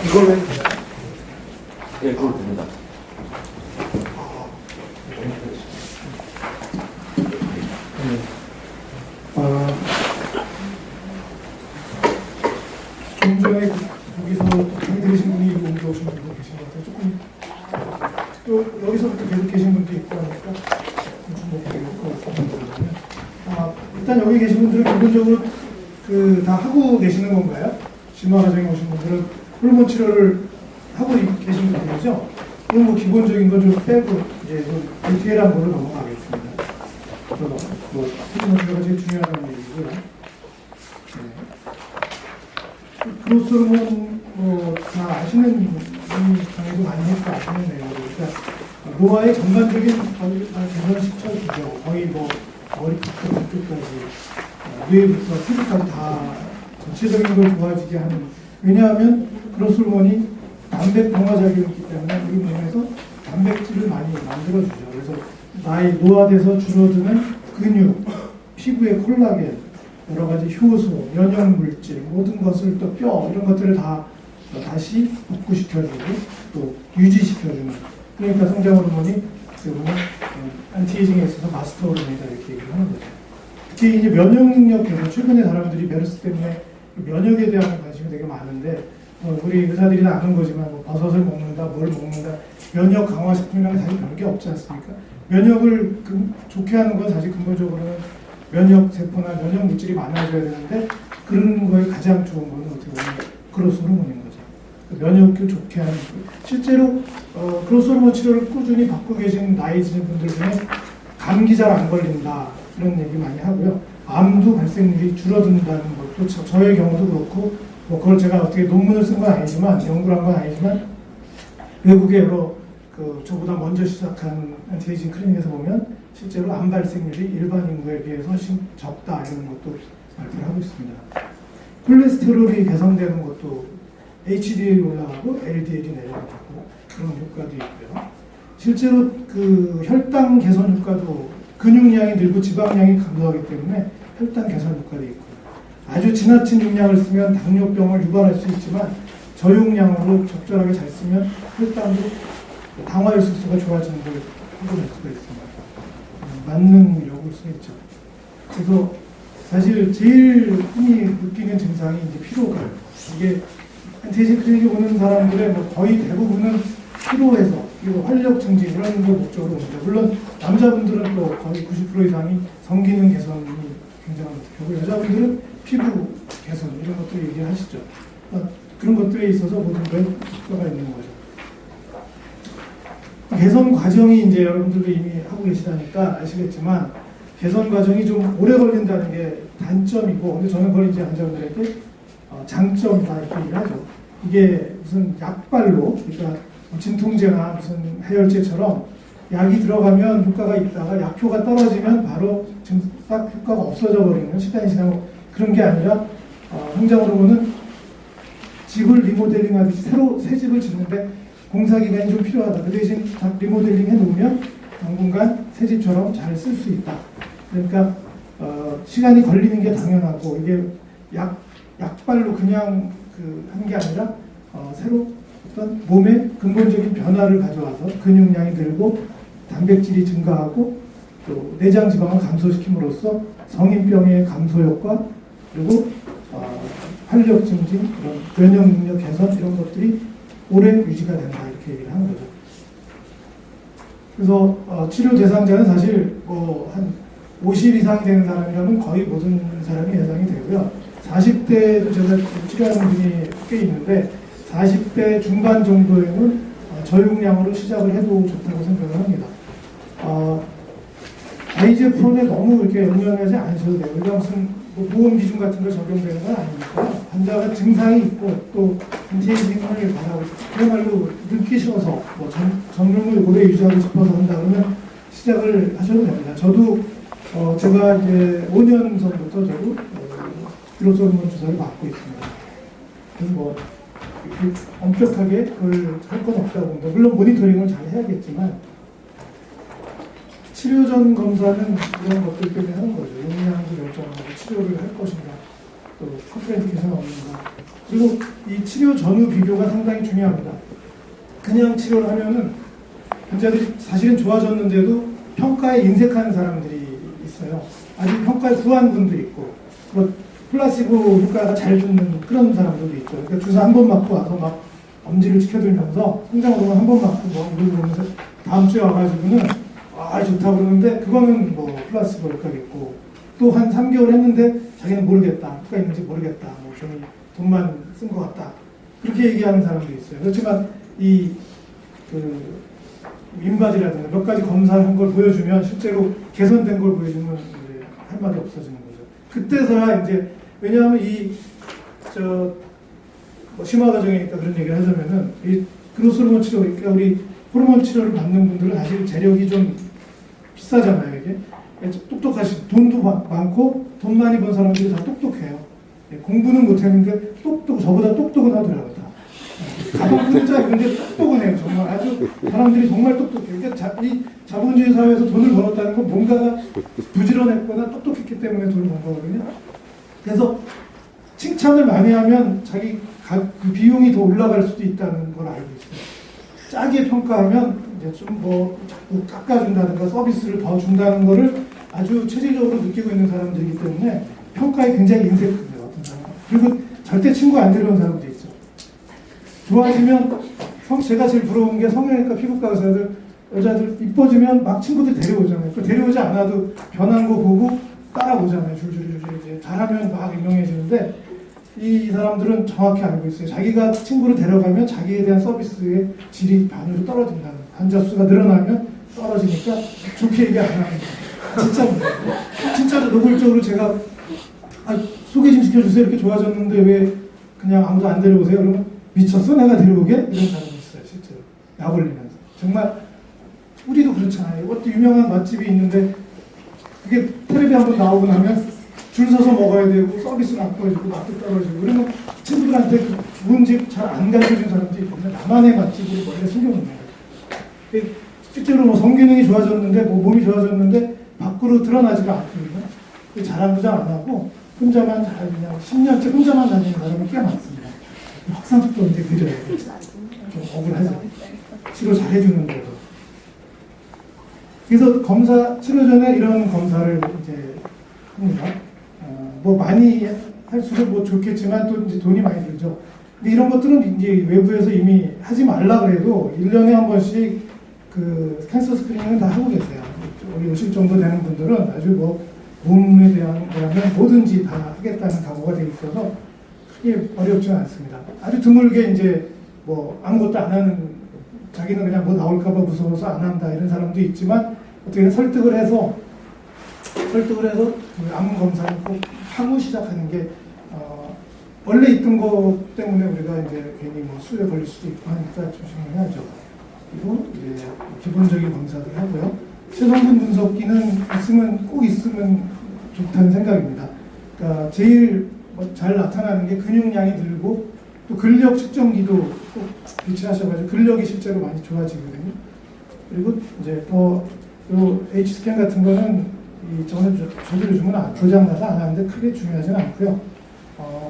이걸로 해도 돼요? 예, 그걸로 됩니다. 좀 전에 여기서 강의 들으신 분이 먼저 오신 분도 계신 것 같아요. 조금 또 여기서부터 계속 계신 분도 있고 하니까 좀 거거든요. 일단 여기 계신 분들은 기본적으로 다 하고 계시는 건가요? 진화 과정에 오신 분들은 호르몬 치료를 하고 계신 분들이죠? 그럼 뭐 기본적인 건 좀 빼고 이제 좀 디테일한 걸로 넘어가겠습니다. 호르몬 치료가 제일 중요하다는 얘기고요. 그로스 호르몬 다 아시는 분이 강의도 많이 했고 아시는 내용으로 그러니까 노화의 전반적인 개선 시켜주죠. 거의 뭐 머리부터 발끝까지 뇌부터 피부까지 다 전체적인 걸 도와주게 하는. 왜냐하면 그로스 호르몬이 단백 동화작용이 있기 때문에 우리 몸에서 단백질을 많이 만들어주죠. 그래서 나이 노화돼서 줄어드는 근육, 피부의 콜라겐, 여러 가지 효소, 면역 물질, 모든 것을 또 뼈 이런 것들을 다 다시 복구시켜주고 또 유지시켜주는. 그러니까 성장 호르몬이 안티에이징에 있어서 마스터 호르몬이다 이렇게 얘기를 하는 거죠. 특히 이제 면역 능력 개선, 최근에 사람들이 메르스 때문에 면역에 대한 관심이 되게 많은데 우리 의사들이 다 아는 거지만 버섯을 먹는다, 뭘 먹는다, 면역 강화 식품이랑 사실 별게 없지 않습니까? 면역을 좋게 하는 건 사실 근본적으로는 면역 세포나 면역 물질이 많아져야 되는데 그런 거에 가장 좋은 거는 어떻게 보면 그로스 호르몬인 거죠. 면역을 좋게 하는 거. 실제로 그로스 호르몬 치료를 꾸준히 받고 계신 나이 드신 분들 중에 감기 잘 안 걸린다 이런 얘기 많이 하고요. 암도 발생률이 줄어든다는 것도 저의 경우도 그렇고 그걸 제가 어떻게 논문을 쓴 건 아니지만 연구를 한 건 아니지만 외국의 여러 저보다 먼저 시작한 안티에이징 클리닉에서 보면 실제로 암 발생률이 일반 인구에 비해서 훨씬 적다 이런 것도 발표를 하고 있습니다. 콜레스테롤이 개선되는 것도 HDL이 올라가고 LDL이 내려가고 그런 효과도 있고요. 실제로 혈당 개선 효과도 근육량이 늘고 지방량이 감소하기 때문에 혈당 개선 효과도 있고요. 아주 지나친 용량을 쓰면 당뇨병을 유발할 수 있지만 저용량으로 적절하게 잘 쓰면 혈당도 당화혈색소가 좋아지는 걸 확인할 수가 있습니다. 만능이라고 볼 수가 있죠. 그래서 사실 제일 흔히 느끼는 증상이 이제 피로감. 이게 안티에이징 클리닉에 오는 사람들의 거의 대부분은 피로해서 그리고 활력 증진 이런 걸 목적으로 옵니다. 물론 남자분들은 또 거의 90% 이상이 성기능 개선이 굉장한 목표고 여자분들은 피부 개선 이런 것들 얘기하시죠. 그런 것들에 있어서 모든 거에 효과가 있는 거죠. 개선 과정이 이제 여러분들도 이미 하고 계시다니까 아시겠지만 개선 과정이 좀 오래 걸린다는 게 단점이고, 근데 저는 그걸 이제 환자분들에게 장점이다 이렇게 얘기를 하죠. 이게 무슨 약발로, 그러니까 진통제나 무슨 해열제처럼 약이 들어가면 효과가 있다가 약효가 떨어지면 바로 싹 효과가 없어져 버리는, 시간이 지나고 그런 게 아니라 성장 호르몬은 집을 리모델링 하듯이 새로 새 집을 짓는데 공사 기간이 좀 필요하다. 그 대신 다 리모델링 해놓으면 당분간 새 집처럼 잘 쓸 수 있다. 그러니까 시간이 걸리는 게 당연하고, 이게 약발로 그냥 한 게 아니라 새로 어떤 몸에 근본적인 변화를 가져와서 근육량이 늘고 단백질이 증가하고 또 내장 지방을 감소시킴으로써 성인병의 감소 효과, 그리고 활력 증진, 그런 면역 능력 개선 이런 것들이 오래 유지가 된다 이렇게 얘기를 하는 거죠. 그래서 치료 대상자는 사실 한 50 이상이 되는 사람이라면 거의 모든 사람이 예상이 되고요. 40대도 제가 치료하는 분이 꽤 있는데 40대 중반 정도에는 저용량으로 시작을 해도 좋다고 생각을 합니다. IGF-1에 너무 이렇게 연연하지 않으셔도 돼요. 우리가 무슨 보험 기준 같은 거 적용되는 건 아니니까 환자가 증상이 있고 또 안티에이징을 바라고 그야말로 느끼셔서 정름을 오래 유지하고 싶어서 한다 그러면 시작을 하셔도 됩니다. 저도 제가 이제 5년 전부터 저도 그로스 호르몬 주사를 받고 있습니다. 그래서 엄격하게 그걸 할 건 없다고 봅니다. 물론 모니터링을 잘 해야겠지만 치료 전 검사는 이런 것들 때문에 하는 거죠. 용량도 결정하고 치료를 할 것인가 또 컨트라인디케이션 없는가. 그리고 이 치료 전후 비교가 상당히 중요합니다. 그냥 치료를 하면은 환자들이 사실은 좋아졌는데도 평가에 인색하는 사람들이 있어요. 아직 평가에 후한 분도 있고, 뭐 플라시보 효과가 잘 죽는 그런 사람들도 있죠. 그러니까 주사 한 번 맞고 와서 막 엄지를 지켜들면서 성장으로만 한 번 맞고 뭐 그러면서 다음 주에 와가지고는 아 좋다 그러는데 그거는 뭐 플라시보 효과겠고, 또 한 3개월 했는데 자기는 모르겠다, 효과 있는지 모르겠다, 뭐 좀 돈만 쓴 것 같다, 그렇게 얘기하는 사람도 있어요. 그렇지만 이 윈바디라든가 몇 가지 검사를 한 걸 보여주면, 실제로 개선된 걸 보여주면 이제 할 말이 없어지는 거죠. 그때서야 이제, 왜냐하면 뭐 심화 과정이니까 그런 얘기를 하자면은, 이 그로스 호르몬 치료, 그러니까 우리 호르몬 치료를 받는 분들은 사실 재력이 좀 비싸잖아요, 이게. 똑똑하시, 돈도 많고, 돈 많이 번 사람들이 다 똑똑해요. 공부는 못했는데, 저보다 똑똑은 하더라고요. 가동분자 이런 데 똑똑은 해요. 정말 아주 사람들이 정말 똑똑해요. 그러니까 이 자본주의 사회에서 돈을 벌었다는 건 뭔가가 부지런했거나 똑똑했기 때문에 돈을 번 거거든요. 그래서 칭찬을 많이 하면 자기 그 비용이 더 올라갈 수도 있다는 걸 알고 있어요. 짜게 평가하면 이제 좀 뭐 자꾸 깎아준다든가 서비스를 더 준다는 거를 아주 체질적으로 느끼고 있는 사람들이기 때문에 평가에 굉장히 인색해요. 어떤 사람은. 그리고 절대 친구 안 데려온 사람도 있죠. 좋아지면, 제가 제일 부러운 게 성형외과 피부과 의사들, 여자들 이뻐지면 막 친구들 데려오잖아요. 그 데려오지 않아도 변한 거 보고 따라오잖아요. 줄줄이 이제 잘하면 막 유명해지는데, 이 사람들은 정확히 알고 있어요. 자기가 친구를 데려가면 자기에 대한 서비스의 질이 반으로 떨어진다는, 환자 수가 늘어나면 떨어지니까 좋게 얘기 안 합니다. 진짜로 노골적으로 제가 소개 좀 시켜주세요. 이렇게 좋아졌는데 왜 그냥 아무도 안 데려오세요? 그러면 미쳤어? 내가 데려오게? 이런 사람이 있어요, 실제로. 약 올리면서. 정말, 우리도 그렇잖아요. 어떤 유명한 맛집이 있는데, 그게 텔레비 한번 나오고 나면 줄 서서 먹어야 되고, 서비스는 안 보여주고, 맛도 떨어지고, 그러면 친구들한테 그 좋은 집 잘 안 가르쳐준 사람들이 있는데, 나만의 맛집으로 원래 숨겨놓는 거예요. 실제로 뭐 성기능이 좋아졌는데, 뭐 몸이 좋아졌는데, 밖으로 드러나지가 않거든요. 자랑도 잘 안 하고, 혼자만 잘 그냥 10년째 혼자만 다니는 사람이 꽤 많습니다. 확산 속도 이제 느려요. 좀 억울하죠. 치료 잘 해주는데도. 그래서 치료 전에 이런 검사를 이제 합니다. 뭐 많이 할수록 뭐 좋겠지만 또 이제 돈이 많이 들죠. 근데 이런 것들은 이제 외부에서 이미 하지 말라 그래도 1년에 한 번씩 그 캔서 스크린ing은 다 하고 계세요. 여기 오실 정도 되는 분들은 아주 뭐 몸에 대한 거라면 뭐든지 다 하겠다는 각오가 돼 있어서 크게 어렵지는 않습니다. 아주 드물게 이제 뭐 아무것도 안 하는, 자기는 그냥 뭐 나올까봐 무서워서 안 한다 이런 사람도 있지만, 어떻게 설득을 해서 그 암 검사를 꼭 하고 시작하는 게, 원래 있던 거 때문에 우리가 이제 괜히 뭐 수에 걸릴 수도 있고 하니까 조심해야죠. 그리고 이제 기본적인 검사들 하고요. 체성분 분석기는 꼭 있으면 좋다는 생각입니다. 그러니까 제일 잘 나타나는 게 근육량이 늘고, 또 근력 측정기도 꼭 비치하셔가지고 근력이 실제로 많이 좋아지거든요. 그리고 이제 요 H 스캔 같은 거는 저도 요즘은 교장나서 안 하는데 크게 중요하진 않고요.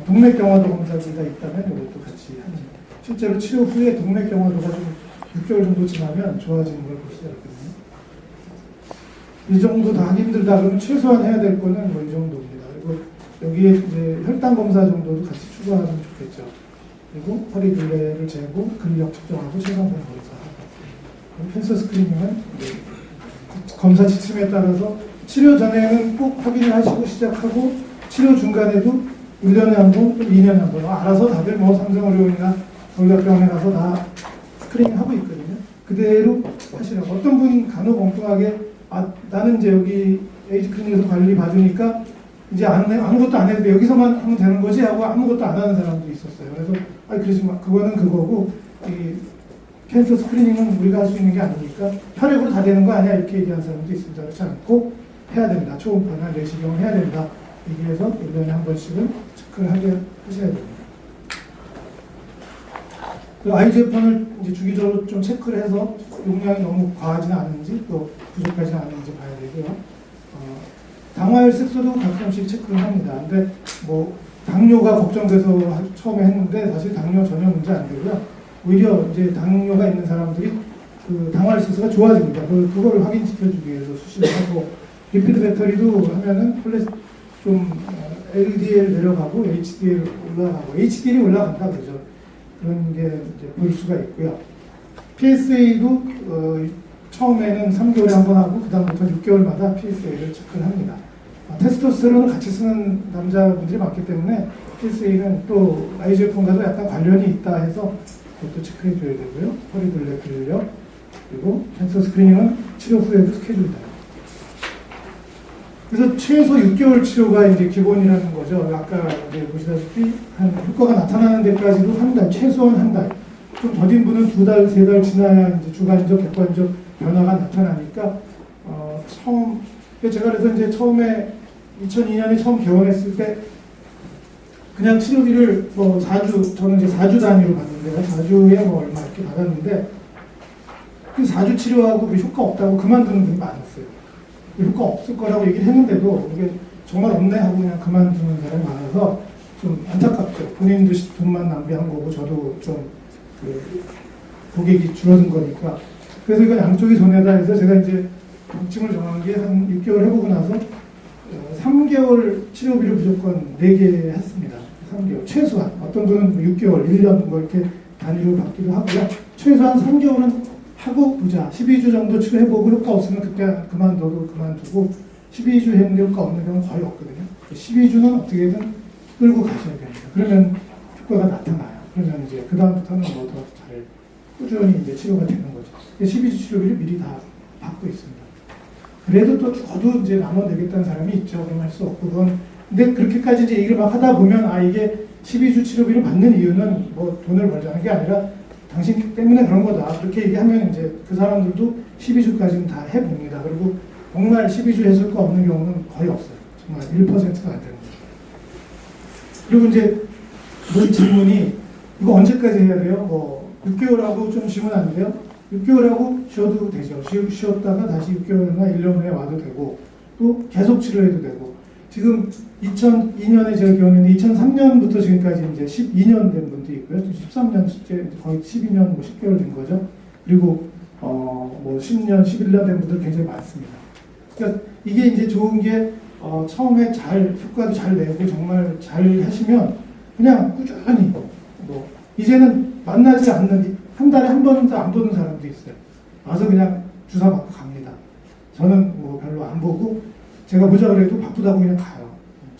동맥경화도 검사기가 있다면 이것도 같이 합니다. 실제로 치료 후에 동맥경화도가 좀 6개월 정도 지나면 좋아지는 걸 볼 수 있거든요. 이 정도 다 하기 힘들다 그러면 최소한 해야 될 거는 뭐 이 정도입니다. 그리고 여기에 이제 혈당 검사 정도도 같이 추가하면 좋겠죠. 그리고 허리 둘레를 재고 근력 측정하고 체성분 검사하고. 캔서 스크리닝은 검사 지침에 따라서 치료 전에는 꼭 확인을 하시고 시작하고, 치료 중간에도 1년에 한 번, 또 2년에 한 번, 알아서 다들 뭐 삼성의료원이나 서울대병원에 가서 다 스크리닝 하고 있거든요. 그대로 하시라고. 어떤 분 간혹 엉뚱하게 나는 이제 여기 에이즈 클리닉에서 관리 받으니까 이제 아무것도 안 해도 돼, 여기서만 하면 되는 거지 하고 아무것도 안 하는 사람도 있었어요. 그래서 그러지 마, 그거는 그거고, 이 캔서 스크리닝은 우리가 할 수 있는 게 아니니까 혈액으로 다 되는 거 아니야 이렇게 얘기하는 사람도 있습니다. 그렇지 않고 해야 된다. 초음파나 내시경을 해야 된다. 얘기해서 1년에 한 번씩은 체크를 하셔야 됩니다. 그 IGF를 이제 주기적으로 좀 체크를 해서 용량이 너무 과하지는 않은지 또 부족하지 않은지 봐야 되고요. 당화혈색소도 가끔씩 체크를 합니다. 근데 뭐 당뇨가 걱정돼서 처음에 했는데 사실 당뇨 전혀 문제 안 되고요. 오히려 이제 당뇨가 있는 사람들이 그 당화혈색소가 좋아집니다. 그거를 확인시켜주기 위해서 수시를 하고 리피드 배터리도 하면은 좀 LDL 내려가고 HDL 올라가고 HDL이 올라간다 그러죠. 그런 게 이제 볼 수가 있고요. PSA도 처음에는 3개월에 한 번 하고 그다음부터 6개월마다 PSA를 체크를 합니다. 테스토스테론을 같이 쓰는 남자분들이 많기 때문에 PSA는 또 IGF-1과도 약간 관련이 있다 해서 그것도 체크해 줘야 되고요. 허리둘레 근력 그리고 캔서 스크리닝은 치료 후에도 스케줄돼요. 그래서 최소 6개월 치료가 이제 기본이라는 거죠. 아까 이제 보시다시피 한 효과가 나타나는 데까지도 한 달, 최소한 한 달. 좀 더딘 분은 2달, 3달 지나야 이제 주관적, 객관적 변화가 나타나니까 제가 그래서 이제 처음에 2002년에 처음 개원했을 때 그냥 치료비를 뭐 4주, 저는 이제 4주 단위로 받는데 4주에 뭐 얼마 이렇게 받았는데 그 4주 치료하고 효과 없다고 그만두는 분이 많았어요. 효과 없을 거라고 얘기를 했는데도 이게 정말 없네 하고 그냥 그만두는 사람이 많아서 좀 안타깝죠. 본인도 돈만 낭비한 거고 저도 좀 고객이 줄어든 거니까. 그래서 이건 양쪽이 손해다 해서 제가 이제 방침을 정한 게 한 6개월 해보고 나서 3개월 치료비를 무조건 4개 했습니다. 3개월 최소한. 어떤 분은 6개월, 1년 뭐 이렇게 단위로 받기도 하고요. 최소한 3개월은 하고 보자. 12주 정도 치료해보고 효과 없으면 그때 그만두고 12주 했는데 효과 없는 경우는 거의 없거든요. 12주는 어떻게든 끌고 가셔야 됩니다. 그러면 효과가 나타나요. 그러면 이제 그다음부터는 뭐 더 잘 꾸준히 이제 치료가 되는 거죠. 12주 치료비를 미리 다 받고 있습니다. 그래도 또 저도 이제 나눠내겠다는 사람이 있죠. 그럼 할 수 없고 그건 근데 그렇게까지 이제 얘기를 막 하다 보면 이게 12주 치료비를 받는 이유는 뭐 돈을 벌자는 게 아니라 당신 때문에 그런 거다. 그렇게 얘기하면 이제 그 사람들도 12주까지는 다 해봅니다. 그리고 정말 12주 해줄 거 없는 경우는 거의 없어요. 정말 1%가 안 되는 거죠. 그리고 이제 이 질문이 이거 언제까지 해야 돼요? 뭐 6개월하고 좀 쉬면 안 돼요? 6개월하고 쉬어도 되죠. 쉬었다가 다시 6개월이나 1년 후에 와도 되고 또 계속 치료해도 되고 지금 2002년에 제가 기억했는데 2003년부터 지금까지 이제 12년 된 분도 있고요. 13년 실제 거의 12년 뭐 10개월 된 거죠. 그리고 뭐 10년, 11년 된 분들 굉장히 많습니다. 그러니까 이게 이제 좋은 게 처음에 효과도 잘 내고 정말 잘 하시면 그냥 꾸준히 뭐 이제는 만나지 않는 한 달에 한 번도 안 보는 사람도 있어요. 와서 그냥 주사 맞고 갑니다. 저는 뭐 별로 안 보고 제가 보자 그래도 바쁘다고 그냥 가요.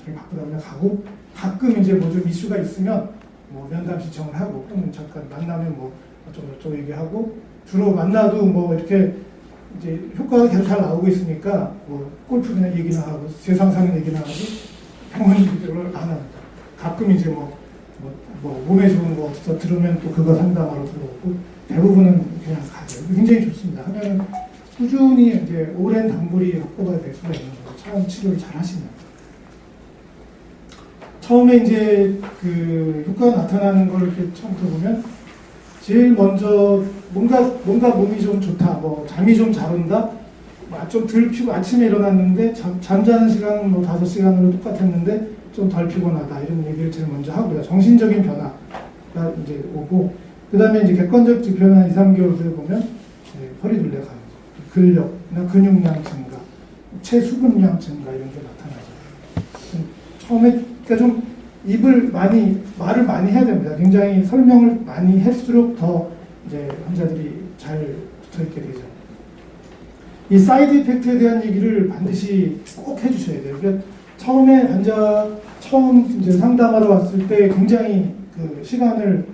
저희 바쁘다고 그냥 가고 가끔 이제 뭐 좀 이슈가 있으면 뭐 면담 신청을 하고 또는 잠깐 만나면 뭐 어쩌고 얘기하고 주로 만나도 뭐 이렇게 이제 효과가 계속 잘 나오고 있으니까 뭐 골프 그냥 얘기나 하고 세상 사는 얘기나 하고 병원 얘기를 안 합니다. 가끔 이제 뭐 몸에 좋은 거 없어 들으면 또 그거 상담하러 들어오고 대부분은 그냥 가죠. 굉장히 좋습니다. 하면은 꾸준히 이제 오랜 단골이 확보가 될 수가 있는 거죠. 처음 치료를 잘 하시면. 처음에 이제 그 효과가 나타나는 걸 이렇게 처음부터 보면 제일 먼저 뭔가 몸이 좀 좋다, 뭐 잠이 좀 잘 온다, 좀 덜 피고 아침에 일어났는데 잠자는 시간은 뭐 5시간으로 똑같았는데 좀 덜 피곤하다 이런 얘기를 제일 먼저 하고요. 정신적인 변화가 이제 오고 그 다음에 이제 객관적 지표는 한 2, 3개월 후에 보면 허리둘레 감소, 근력이나 근육량 증가, 체수분량 증가 이런 게 나타나죠. 처음에 그러니까 좀 말을 많이 해야 됩니다. 굉장히 설명을 많이 할수록 더 이제 환자들이 잘 붙어 있게 되죠. 이 사이드 이펙트에 대한 얘기를 반드시 꼭 해주셔야 돼요. 그러니까 처음에 처음 이제 상담하러 왔을 때 굉장히 그 시간을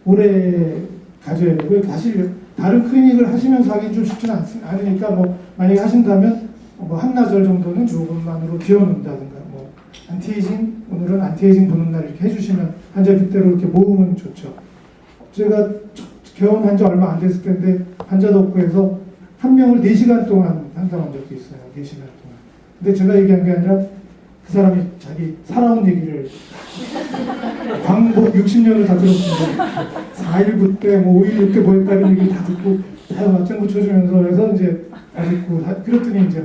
오래 가져야 되고 사실 다른 클리닉을 하시면서 하긴 좀 쉽지는 않으니까 뭐 만약에 하신다면 뭐 한나절 정도는 이것만으로 비워놓는다든가 뭐 안티에이징 오늘은 안티에이징 보는 날 이렇게 해주시면 환자 빗대로 이렇게 모으면 좋죠. 제가 개원한 지 얼마 안 됐을 텐데 환자도 없고 해서 한 명을 4시간 동안 상담한 적도 있어요. 4시간 동안. 근데 제가 얘기한 게 아니라 그 사람이 자기 살아온 얘기를 광복 60년을 다 들었습니다. 4.19 때, 뭐 5.16 때 뭐 했다 이런 얘기를 다 듣고 다 맞장구 쳐주면서 해서 이제 듣고 그랬더니 이제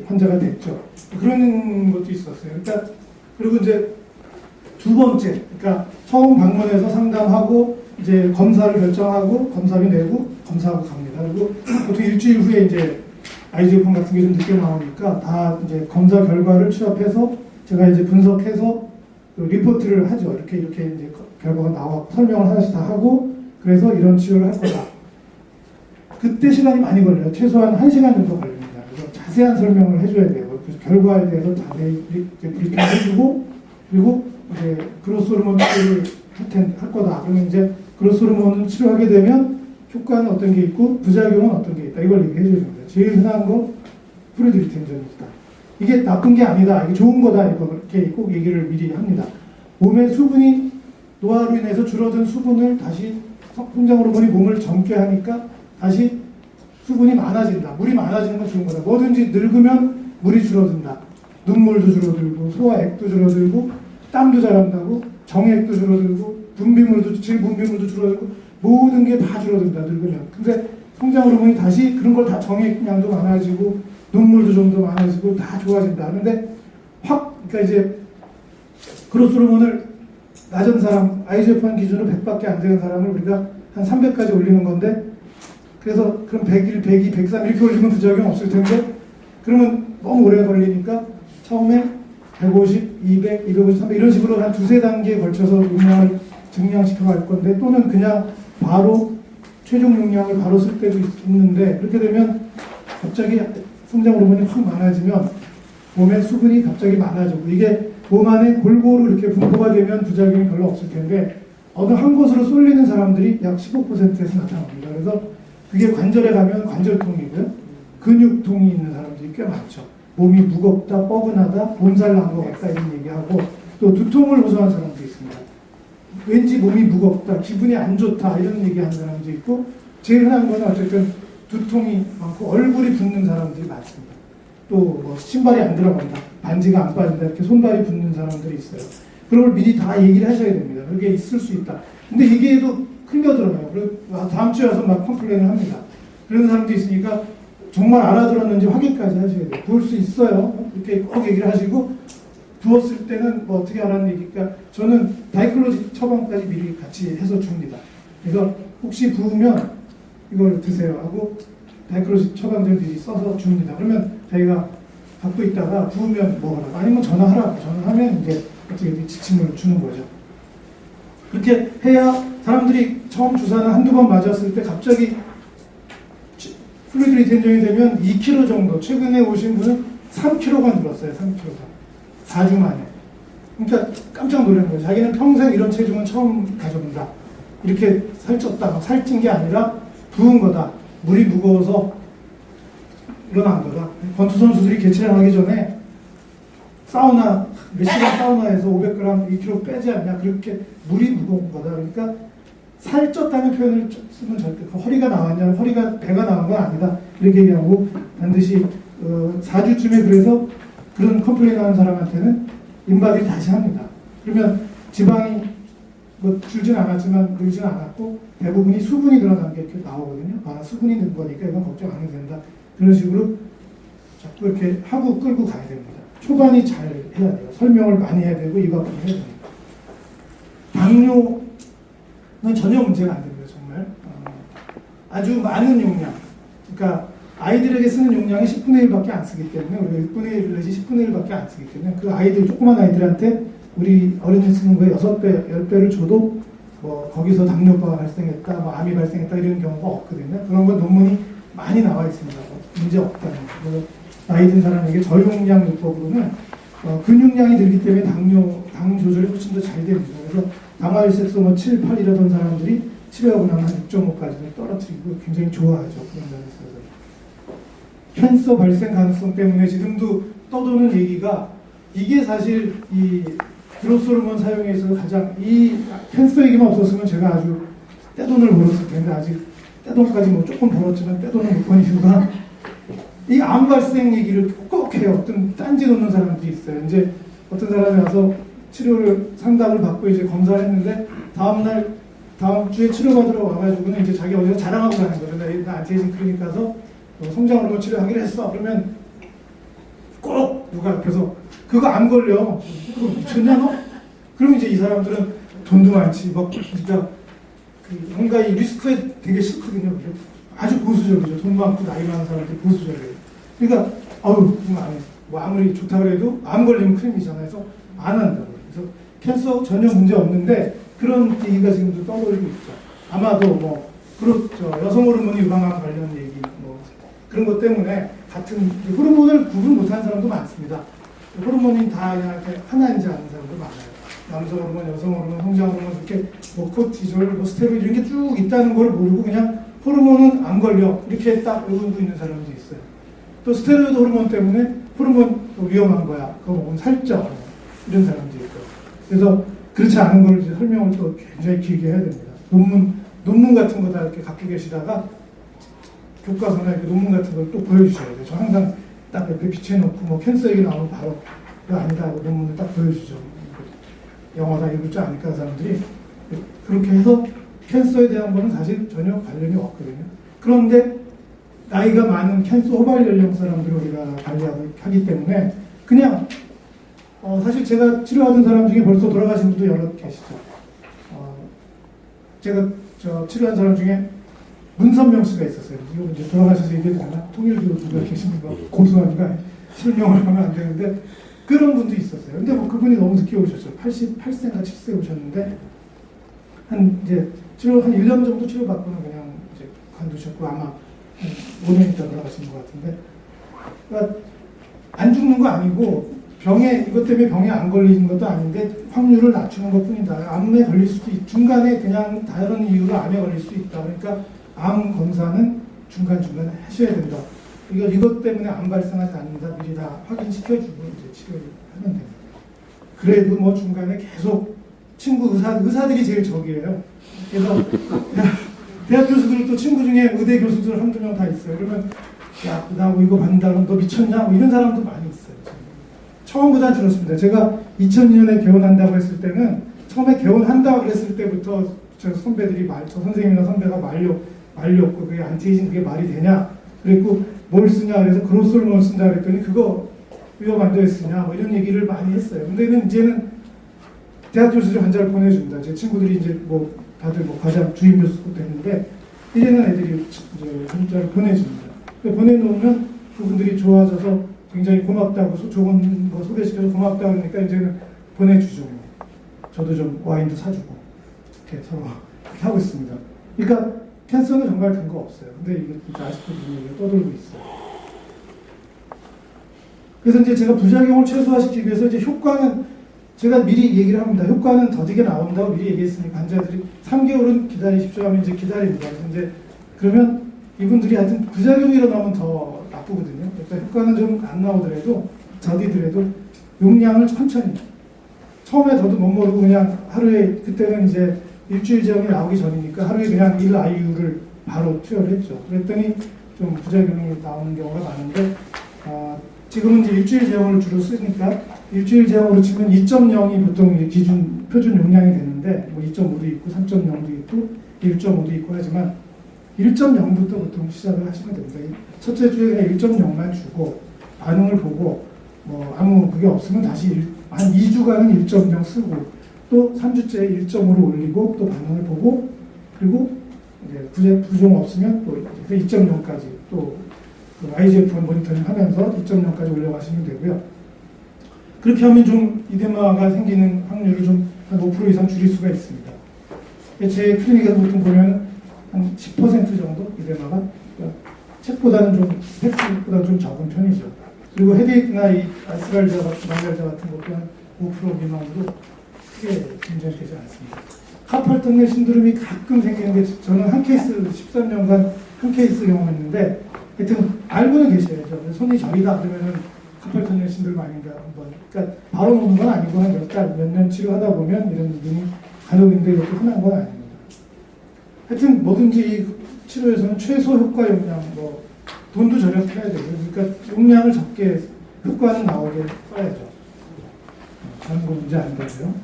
환자가 됐죠. 그런 것도 있었어요. 그러니까 그리고 이제 두 번째, 그러니까 처음 방문해서 상담하고 이제 검사를 결정하고 검사비 내고 검사하고 갑니다. 그리고 보통 일주일 후에 이제 IGF 같은 게 좀 늦게 나오니까 다 이제 검사 결과를 취합해서 제가 이제 분석해서 그 리포트를 하죠. 이렇게 이제 결과가 나와 설명을 하나씩 다 하고 그래서 이런 치료를 할 거다. 그때 시간이 많이 걸려요. 최소한 1시간 정도 걸립니다. 그래서 자세한 설명을 해줘야 돼요. 그 결과에 대해서 자세히 이렇게 해주고 그리고 이제 그로스 호르몬 치료를 할 거다. 그러면 이제 그로스 호르몬을 치료하게 되면 효과는 어떤 게 있고 부작용은 어떤 게 있다. 이걸 얘기해 줘야 됩니다. 제일 흔한 거 프리드리텐전입니다. 이게 나쁜 게 아니다. 이게 좋은 거다. 이렇게 꼭 얘기를 미리 합니다. 몸의 수분이 노화로 인해서 줄어든 수분을 다시 성장 호르몬이 몸을 젊게 하니까 다시 수분이 많아진다. 물이 많아지는 건 좋은 거다. 뭐든지 늙으면 물이 줄어든다. 눈물도 줄어들고 소화액도 줄어들고 땀도 자란다고 정액도 줄어들고 질분비물도 줄어들고 모든 게 다 줄어든다. 늙으면. 근데 성장 호르몬이 다시 그런 걸 다 정액량도 많아지고 눈물도 좀 더 많아지고 다 좋아진다. 그런데 그러니까 이제 그로스 호르몬을 낮은 사람, IGF-1 기준으로 100밖에 안 되는 사람을 우리가 한 300까지 올리는 건데 그래서 그럼 101, 102, 103 이렇게 올리면 부작용 없을 텐데 그러면 너무 오래 걸리니까 처음에 150, 200, 250, 300 이런 식으로 한 두세 단계에 걸쳐서 용량을 증량시켜 갈 건데 또는 그냥 바로 최종 용량을 바로 쓸 때도 있는데 그렇게 되면 갑자기 성장 호르몬이 확 많아지면 몸에 수분이 갑자기 많아지고 이게 몸 안에 골고루 이렇게 분포가 되면 부작용이 별로 없을 텐데 어느 한 곳으로 쏠리는 사람들이 약 15%에서 나타납니다. 그래서 그게 관절에 가면 관절통이고요. 근육통이 있는 사람들이 꽤 많죠. 몸이 무겁다, 뻐근하다, 몸살 난 것 같다 이런 얘기하고 또 두통을 호소하는 사람도 있습니다. 왠지 몸이 무겁다, 기분이 안 좋다 이런 얘기하는 사람도 있고 제일 흔한 거는 어쨌든 두통이 많고 얼굴이 붓는 사람들이 많습니다. 또 뭐 신발이 안 들어간다, 반지가 안 빠진다 이렇게 손발이 붓는 사람들이 있어요. 그런 걸 미리 다 얘기를 하셔야 됩니다. 그게 있을 수 있다. 근데 얘기해도 흘려들어요. 그리고 다음 주에 와서 막 컴플레인을 합니다. 그런 사람도 있으니까 정말 알아들었는지 확인까지 하셔야 돼요. 부을 수 있어요. 이렇게 꼭 얘기를 하시고 부었을 때는 뭐 어떻게 하라는 얘기니까 저는 다이클로직 처방까지 미리 같이 해서 줍니다. 그래서 혹시 부으면 이걸 드세요 하고 다이클로직 처방전 미리 써서 줍니다. 그러면 자기가 갖고 있다가 부으면 먹으라고 아니면 전화하라고 전화하면 이제 어떻게 지침을 주는 거죠. 이렇게 해야 사람들이 처음 주사는 한두 번 맞았을 때 갑자기 플루이드 리텐션이 되면 2kg 정도 최근에 오신 분은 3kg가 늘었어요. 3kg가 4주 만에. 그러니까 깜짝 놀란 거예요. 자기는 평생 이런 체중은 처음 가져본다. 이렇게 살쪘다. 살찐 게 아니라 부은 거다. 물이 무거워서 일어난 거다. 권투 선수들이 개체를 하기 전에 사우나 몇 시간 사우나에서 500g, 2kg 빼지 않냐. 그렇게 물이 무거운 거다. 그러니까 살쪘다는 표현을 쓰면 절대 허리가 나왔냐, 배가 나온 건 아니다. 이렇게 얘기하고 반드시 4주쯤에 그래서 그런 컴플레인 하는 사람한테는 인바디를 다시 합니다. 그러면 지방이 뭐 줄진 않았지만 늘진 않았고 대부분이 수분이 늘어난 게 이렇게 나오거든요. 수분이 는 거니까 이건 걱정 안 해도 된다. 그런 식으로 자꾸 이렇게 하고 끌고 가야 됩니다. 초반이 잘 해야 돼요. 설명을 많이 해야 되고 이거 해야 됩니다. 당뇨는 전혀 문제가 안 됩니다. 정말 아주 많은 용량, 그러니까 아이들에게 쓰는 용량이 10분의 1밖에 안 쓰기 때문에 우리가 6분의 1 내지 10분의 1밖에 안 쓰기 때문에 그 아이들, 조그만 아이들한테 우리 어른이 쓰는 거에 6배, 10배를 줘도 뭐 거기서 당뇨가 발생했다, 뭐 암이 발생했다 이런 경우가 없거든요. 그런 건 논문이 많이 나와 있습니다. 문제 없다는 거. 나이 든 사람에게 저용량 요법으로는 근육량이 늘기 때문에 당 조절이 훨씬 더 잘 됩니다. 그래서 당화혈색소 뭐 7, 8이라던 사람들이 치료하고 나면 한 6.5까지 떨어뜨리고 굉장히 좋아하죠. 그런 면에 있어서. 캔서 발생 가능성 때문에 지금도 떠도는 얘기가 이게 사실 이 그로스 호르몬 사용에 있어서 가장 이 캔서 얘기만 없었으면 제가 아주 떼돈을 벌었을 텐데 아직 떼돈까지 뭐 조금 벌었지만 떼돈을 못 번 이유가 이 암 발생 얘기를 꼭 해요. 어떤 딴지 놓는 사람들이 있어요. 이제 어떤 사람이 와서 상담을 받고 이제 검사를 했는데 다음 주에 치료받으러 와가지고는 이제 자기 어디서 자랑하고 가는 거죠. 나 안티에이징 클리닉 가서 성장 호르몬 치료하기로 했어. 그러면 꼭 누가 옆에서 그거 안 걸려. 그거 미쳤냐 너? 그럼 이제 이 사람들은 돈도 많지, 막 진짜 그 뭔가 이 리스크에 되게 싫거든요. 아주 보수적이죠. 돈 많고 나이 많은 사람들이 보수적이에요. 그러니까 아유 뭐 아무리 좋다 그래도 암 걸리면 큰일이잖아요. 그래서 안 한다고. 그래서 캔서 전혀 문제 없는데 그런 얘기가 지금도 떠돌고 있죠. 아마도 뭐 그렇죠. 여성 호르몬 유방암 관련 얘기 뭐 그런 것 때문에 같은 호르몬을 구분 못하는 사람도 많습니다. 호르몬이 다 그냥 이렇게 하나인지 아는 사람도 많아요. 남성 호르몬, 여성 호르몬, 성장 호르몬 이렇게 뭐 코티졸, 뭐 스테로이드 이런 게 쭉 있다는 걸 모르고 그냥 호르몬은 안 걸려 이렇게 딱 외우고 있는 사람도 있어요. 또 스테로이드 호르몬 때문에 호르몬 위험한 거야. 그거 먹으면 살쪄 이런 사람도 있고. 그래서 그렇지 않은 걸 이제 설명을 또 굉장히 길게 해야 됩니다. 논문 같은 거 다 이렇게 갖고 계시다가 교과서나 이렇게 논문 같은 걸 또 보여주셔야 돼요. 저 항상 딱 옆에 비춰놓고 뭐 캔서 얘기 나오면 바로 그거 아니다 하고 논문을 딱 보여주죠. 영어 다 읽을 줄 아니까 사람들이 그렇게 해서 캔서에 대한 거는 사실 전혀 관련이 없거든요. 그런데 나이가 많은 캔서 호발 연령 사람들을 우리가 관리하기 때문에 그냥 사실 제가 치료하던 사람 중에 벌써 돌아가신 분도 여러 계시죠. 제가 치료한 사람 중에 문선명 씨가 있었어요. 이거 이제 돌아가셔서 얘기해도 되나? 통일교 누가 계신 분 고소하니까 실명을 하면 안 되는데 그런 분도 있었어요. 근데 뭐 그분이 너무 늦게 오셨죠. 88세인가 7세 오셨는데 한 이제 치료 한 1년 정도 치료받고는 그냥 이제 관두셨고 아마 한 5년 있다 돌아가신 것 같은데 그러니까 안 죽는 거 아니고 이것 때문에 병에 안 걸리는 것도 아닌데 확률을 낮추는 것 뿐이다. 암에 걸릴 수도 중간에 그냥 다른 이유로 암에 걸릴 수 있다. 그러니까 암 검사는 중간중간에 하셔야 된다. 이것 때문에 암 발생하지 않는다. 미리 다 확인시켜주고 이제 치료를 하면 됩니다. 그래도 뭐 중간에 계속 친구 의사들이 제일 적이에요. 그래서 대학 교수들도 친구 중에 의대 교수들 한두 명 다 있어요. 그러면 야, 나 뭐 이거 받는다 그러면 너 미쳤냐? 뭐 이런 사람도 많이 있어요. 처음부터 들었습니다. 제가 2002년에 개원한다고 했을 때는 처음에 개원한다고 그랬을 때부터 저 선배들이 저 선생님이나 선배가 말렸고 그게 안티에이징 그게 말이 되냐? 그랬고 뭘 쓰냐? 그래서 그로스홀몬을 쓴다 그랬더니 그거 위험한데 왜 쓰냐? 뭐 이런 얘기를 많이 했어요. 근데 이제는 대학 교수들 환자를 보내줍니다. 제 친구들이 이제 뭐 다들 뭐 과장 주임 교수도 됐는데 이제는 애들이 이제 환자를 보내줍니다. 보내놓으면 그분들이 좋아져서 굉장히 고맙다고 좋은 거 소개시켜서 고맙다 그러니까 이제는 보내주죠. 저도 좀 와인도 사주고 이렇게 서로 이렇게 하고 있습니다. 그러니까 캔서는 정말 근거 없어요. 근데 이게 아직도 분위기가 떠돌고 있어요. 그래서 이제 제가 부작용을 최소화시키기 위해서 이제 효과는 제가 미리 얘기를 합니다. 효과는 더디게 나온다고 미리 얘기했으니 환자들이 3개월은 기다리십시오 하면 이제 기다립니다. 그래서 이제 그러면 이분들이 하여튼 부작용이 일어나면 더 나쁘거든요. 그러니까 효과는 좀 안 나오더라도 더디더라도 용량을 천천히 처음에 저도 못 모르고 그냥 하루에 그때는 이제 일주일 제형이 나오기 전이니까 하루에 그냥 1IU를 바로 투여를 했죠. 그랬더니 좀 부작용이 나오는 경우가 많은데 지금은 이제 일주일 제형을 주로 쓰니까 일주일 제형으로 치면 2.0이 보통 기준 표준 용량이 되는데 뭐 2.5도 있고 3.0도 있고 1.5도 있고 하지만 1.0부터 보통 시작을 하시면 됩니다. 첫째 주에 그냥 1.0만 주고 반응을 보고 뭐 아무 그게 없으면 다시 한 2주간은 1.0 쓰고 또 3주째에 1.5로 올리고 또 반응을 보고 그리고 이제 부종 없으면 또 2.0까지 또 IGF 모니터링 하면서 2.0까지 올려가시면 되고요. 그렇게 하면 좀 이데마가 생기는 확률을 좀 한 5% 이상 줄일 수가 있습니다. 제 클리닉에서 보통 보면 한 10% 정도 이데마가 그러니까 책보다는 좀 텍스트보다는 좀 적은 편이죠. 그리고 헤데이크나 이 아스랄자 같은 망갈자 같은 것도 한 5% 미만으로 크게 문제는 되지 않습니다. 카팔 터널 신드롬이 가끔 생기는데 저는 한 케이스 13년간 한 케이스 경험했는데 하여튼 알고는 계셔야죠. 손이 저리다 그러면은 카팔 터널 신드롬 아닌가 한번. 그러니까 바로 오는 건 아니고 한 몇 달, 몇 년 치료하다 보면 이런 부분이 간혹인데 이것도 흔한 건 아닙니다. 하여튼 뭐든지 이 치료에서는 최소 효과 용량, 뭐 돈도 절약해야 되고, 그러니까 용량을 적게 효과는 나오게 써야죠. 다른 거 문제 안 되고요.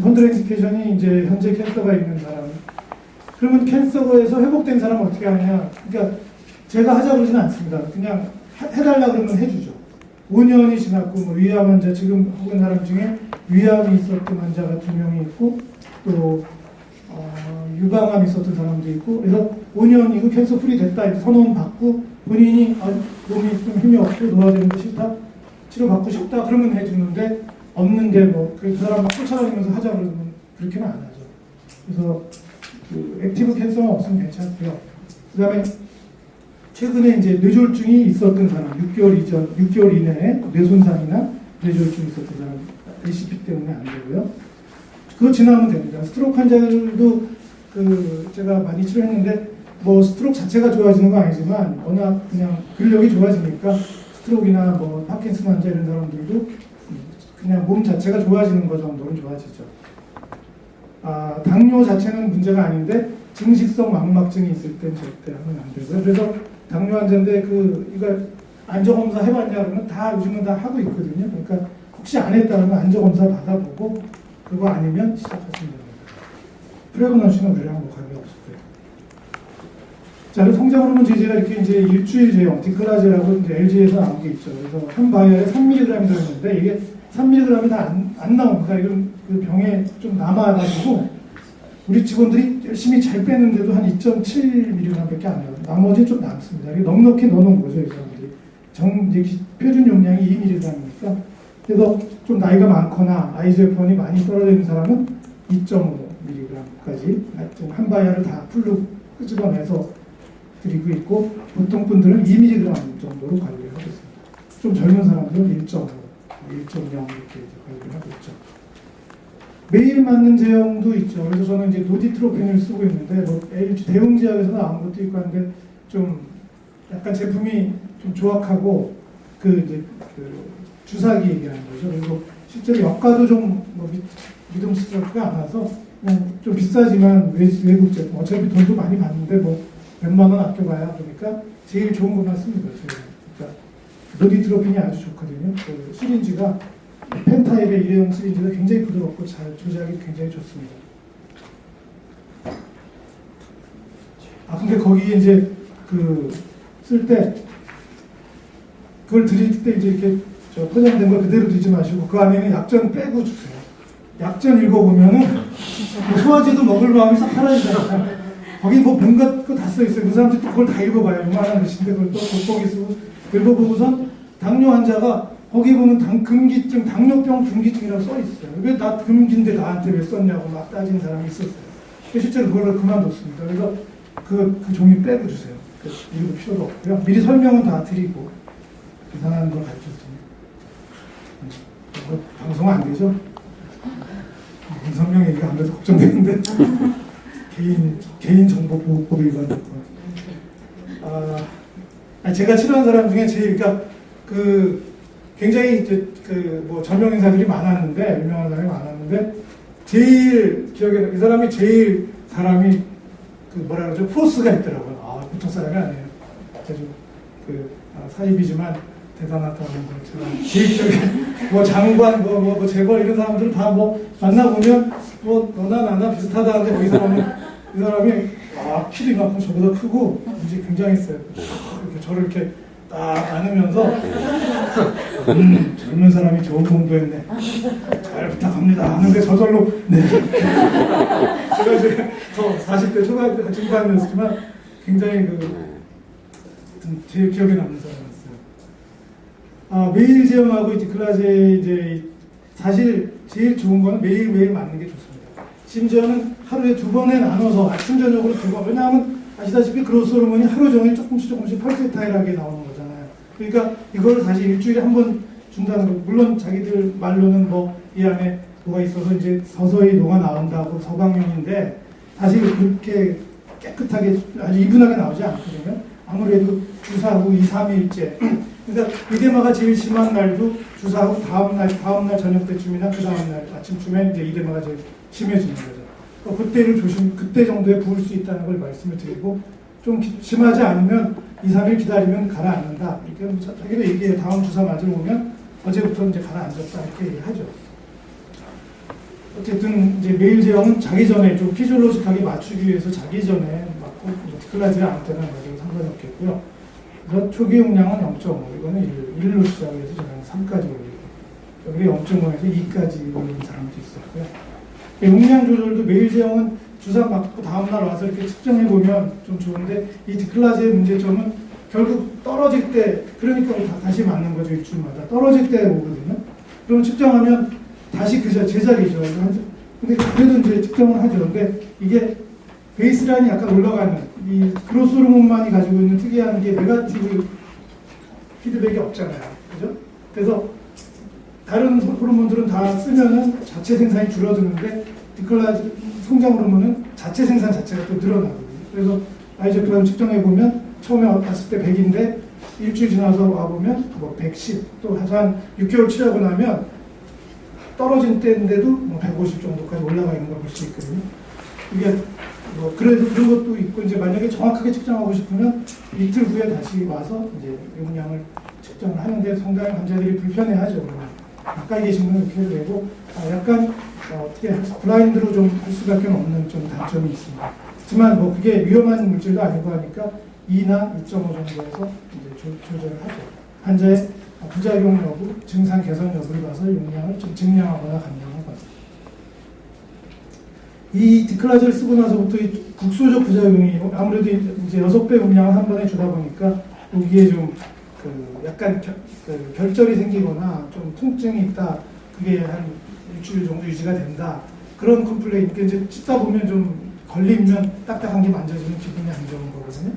컨트라인디케이션이 이제 현재 캔서가 있는 사람, 그러면 캔서에서 회복된 사람은 어떻게 하느냐? 그러니까 제가 하자 그러지는 않습니다. 그냥 해달라 그러면 해주죠. 5년이 지났고 뭐 위암 환자 지금 혹은 사람 중에 위암이 있었던 환자가 2명이 있고 또 유방암이 있었던 사람도 있고 그래서 5년이고 캔서 프리 됐다 이렇게 선언 받고 본인이 몸이 좀 힘이 없고 노화되는 거 싫다 치료받고 싶다 그러면 해주는데 없는데 뭐 그 사람 막 쫓아다니면서 하자 그러면 그렇게는 안 하죠. 그래서 그 액티브 캔서가 없으면 괜찮고요. 그 다음에 최근에 이제 뇌졸중이 있었던 사람, 6개월 이내에 뇌손상이나 뇌졸중이 있었던 사람, ACP 때문에 안 되고요. 그거 지나면 됩니다. 스트로크 환자들도 제가 많이 치료했는데, 뭐 스트로크 자체가 좋아지는 건 아니지만, 워낙 그냥 근력이 좋아지니까 스트로크나 뭐 파킨슨 환자 이런 사람들도 그냥 몸 자체가 좋아지는 거 정도는 좋아지죠. 당뇨 자체는 문제가 아닌데, 증식성 망막증이 있을 땐 절대 하면 안 되고요. 그래서 당뇨 환자인데 이거 안저검사 해봤냐 그러면 다 요즘은 다 하고 있거든요. 그러니까 혹시 안 했다면 안저검사 받아보고 그거 아니면 시작하시면 됩니다. 프레그넌시는 우리랑 뭐 관계 없을 거예요. 자, 그래서 성장 호르몬 제제가 이렇게 이제 일주일 제형 디클라제라고 이제 LG에서 나온 게 있죠. 그래서 한 바이올에 3mg이 들어있는데 이게 3mg이 다 안 나옵니다. 이건 그 병에 좀 남아가지고 우리 직원들이 열심히 잘 빼는데도 한 2.7mg밖에 안 나와요. 나머지 좀 남습니다. 이게 넉넉히 넣어놓은 거죠, 이 사람들이. 이제 표준 용량이 2mg이니까. 그래서 좀 나이가 많거나 IGF-1이 많이 떨어져 있는 사람은 2.5mg까지 한 바이알을 다 풀로 끄집어내서 드리고 있고 보통 분들은 2mg 정도로 관리를 하고 있습니다. 좀 젊은 사람들은 1.5, 1.0 이렇게 관리를 하고 있죠. 매일 맞는 제형도 있죠. 그래서 저는 이제 노디트로펜을 쓰고 있는데, 뭐 LG 대웅제약에서 나온 것도 있고 하는데, 좀 약간 제품이 좀 조악하고, 주사기 얘기하는 거죠. 그리고 실제로 효과도 좀 믿음직스럽지가 않아서, 그냥 좀 비싸지만 외국 제품, 어차피 돈도 많이 받는데, 뭐 몇만 원 아껴봐야 그러니까 제일 좋은 것만 씁니다. 그러니까 노디트로펜이 아주 좋거든요. 그 시린지가 펜타입의 일회용 시리즈가 굉장히 부드럽고 잘 조작이 굉장히 좋습니다. 근데 거기에 이제 쓸 때 그걸 드릴 때 이제 이렇게 포장된 거 그대로 드지 마시고 그 안에는 약전 빼고 주세요. 약전 읽어보면은 소화제도 먹을 마음이 싹 사라지잖아요. 거기 뭐 뭔가 다 써있어요. 그 사람들이 또 그걸 다 읽어봐요. 이만한 글씨인데 그걸 또 돋보기 쓰고 읽어보고선 당뇨 환자가 거기 보면 금기증, 당뇨병 금기증이라고 써있어요. 왜 나 금기인데 나한테 왜 썼냐고 막 따지는 사람이 있었어요. 실제로 그걸 그만뒀습니다. 그래서 그 종이 빼고 주세요. 읽을 필요도 없고요. 미리 설명은 다 드리고 이상한 걸 가르쳤습니다. 방송 안 되죠? 설명 얘기가 안 돼서 걱정되는데 개인 정보 보호법 위반 될 것 같아요. 제가 치료한 사람 중에 제일 그러니까 굉장히 뭐 저명 인사들이 많았는데 유명한 사람이 많았는데 제일 기억에 이 사람이 사람이 뭐라 그러죠 포스가 있더라고요. 보통 사람이 아니에요. 아주 사입이지만 대단하다는 걸 제일 기억에 뭐 장관 뭐 재벌 이런 사람들은 다 뭐 만나보면 뭐 너나 나나 비슷하다는데 뭐 이 사람이 키도 이만큼 저보다 크고 이제 굉장했어요. 이렇게 저를 이렇게 딱 안으면서 젊은 사람이 좋은 공부했네. 잘 부탁합니다. 하는데 저절로 네. 제가 이제 40대 중반이었지만 굉장히 제일 기억에 남는 사람이었어요. 매일 제형하고 디클라제 이제 사실 제일 좋은 거는 매일매일 맞는 게 좋습니다. 심지어는 하루에 2번에 나눠서 아침 저녁으로 2번. 왜냐하면 아시다시피 그로스 호르몬이 하루 종일 조금씩 펄세타일하게 나오는 거잖아요. 그러니까 이걸 사실 일주일에 한 번 준다는 거. 물론 자기들 말로는 뭐 이 안에 뭐가 있어서 이제 서서히 녹아 나온다고 서방용인데 사실 그렇게 깨끗하게 아주 이분하게 나오지 않거든요. 아무래도 주사하고 2, 3일째. 그러니까 이데마가 제일 심한 날도 주사하고 다음날 저녁 때쯤이나 그 다음날 아침쯤에 이제 이데마가 제일 심해지는 거죠. 그때 정도에 부을 수 있다는 걸 말씀을 드리고 좀 심하지 않으면 2, 3일 기다리면 가라앉는다. 이렇게 자기도 얘기해. 다음 주사 맞으러 오면 어제부터 이제 가라앉았다 이렇게 얘기하죠. 어쨌든 이제 매일 제형은 자기 전에 좀 피지올로직하게 맞추기 위해서 자기 전에 맞고 디클라제를 아무 때나 맞아도 상관이 없겠고요. 그래서 초기 용량은 0.5, 이거는 1로 시작해서 저는 3까지 올리고, 여기 0.5에서 2까지 올리는 사람도 있었고요. 용량 조절도 매일 제형은 주사 맞고 다음날 와서 이렇게 측정해보면 좀 좋은데, 이 디클라즈의 문제점은 결국 떨어질 때, 그러니까 다시 맞는 거죠. 일주일마다. 떨어질 때 오거든요. 그러면 측정하면 다시 그 제자리죠. 근데 그래도 이제 측정을 하죠. 근데 이게 베이스라인이 약간 올라가는, 이 그로스 호르몬만이 가지고 있는 특이한 게 네거티브 피드백이 없잖아요. 그죠? 그래서 다른 호르몬들은 다 쓰면은 자체 생산이 줄어드는데, 디클라즈 성장 호르몬은 자체 생산 자체가 또 늘어나거든요. 그래서 아이소크라임 측정해보면 처음에 왔을 때 100인데 일주일 지나서 와보면 뭐 110, 또 한 6개월 치료하고 나면 떨어진 때인데도 뭐 150 정도까지 올라가 있는 걸 볼 수 있거든요. 이게 뭐 그래도 그런 것도 있고, 이제 만약에 정확하게 측정하고 싶으면 이틀 후에 다시 와서 이제 용량을 측정을 하는데 상당히 환자들이 불편해하죠. 가까이 계시면 이렇게 해도 되고, 약간 어떻게 블라인드로 좀 할 수밖에 없는 좀 단점이 있습니다. 하지만 뭐 그게 위험한 물질도 아니고 하니까 2나 2.5 정도에서 이제 조절을 하죠. 환자의 부작용 여부, 증상 개선 여부를 봐서 용량을 좀 증량하거나 감량하거나. 이 디클라즈를 쓰고 나서부터 이 국소적 부작용이 아무래도 이제 6배 용량을 한 번에 주다 보니까 여기에 좀 약간 결절이 생기거나 좀 통증이 있다. 그게 한 일주일 정도 유지가 된다. 그런 컴플레인. 그러니까 이제 찢다 보면 좀 걸리면 딱딱한 게 만져지면 기분이 안 좋은 거거든요.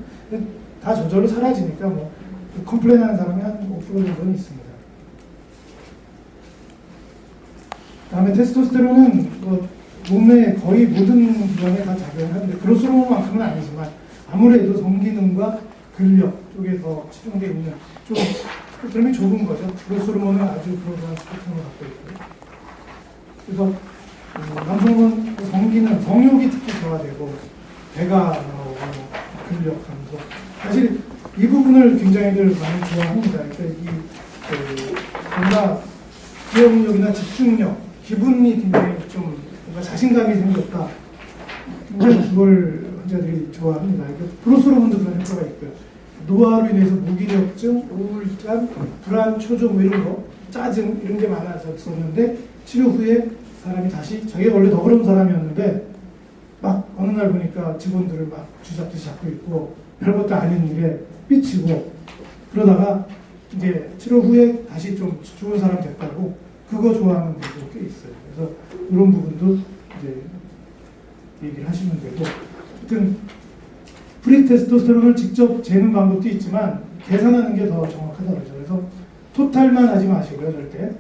다 저절로 사라지니까 뭐 컴플레인 하는 사람이 한 5% 정도는 있습니다. 다음에 테스토스테론은 몸의 거의 모든 기관에 다 작용을 하는데, 그로스 호르몬만큼은 아니지만 아무래도 성기능과 근력 쪽에 더 치중되어 있는 좀 스펙트럼이 좁은 거죠. 그로스 호르몬은 아주 브로드한 스펙트럼을 갖고 있고요. 그래서 남성은 성기능, 성욕이 특히 좋아되고 배가 나오고 근력 감소. 사실 이 부분을 굉장히들 많이 좋아합니다. 그러니까 뭔가 기억력이나 집중력, 기분이 굉장히 좀 뭔가 자신감이 생겼다. 굉장히 그걸 환자들이 좋아합니다. 그러니까 그로스 호르몬도 그런 효과가 있고요. 노화로 인해서 무기력증, 우울증, 불안, 초조, 이런 거, 짜증 이런 게 많아졌었는데, 치료 후에 사람이 다시, 자기가 원래 너그러운 사람이었는데 막 어느 날 보니까 직원들을 막 쥐잡듯이 잡고 있고 별것도 아닌 일에 삐치고, 그러다가 이제 치료 후에 다시 좀 좋은 사람 됐다고 그거 좋아하는 분들도 꽤 있어요. 그래서 이런 부분도 이제 얘기를 하시면 되고, 하여튼 프리 테스토스테론을 직접 재는 방법도 있지만 계산하는 게 더 정확하다고 그러죠. 그래서 토탈만 하지 마시고요, 절대.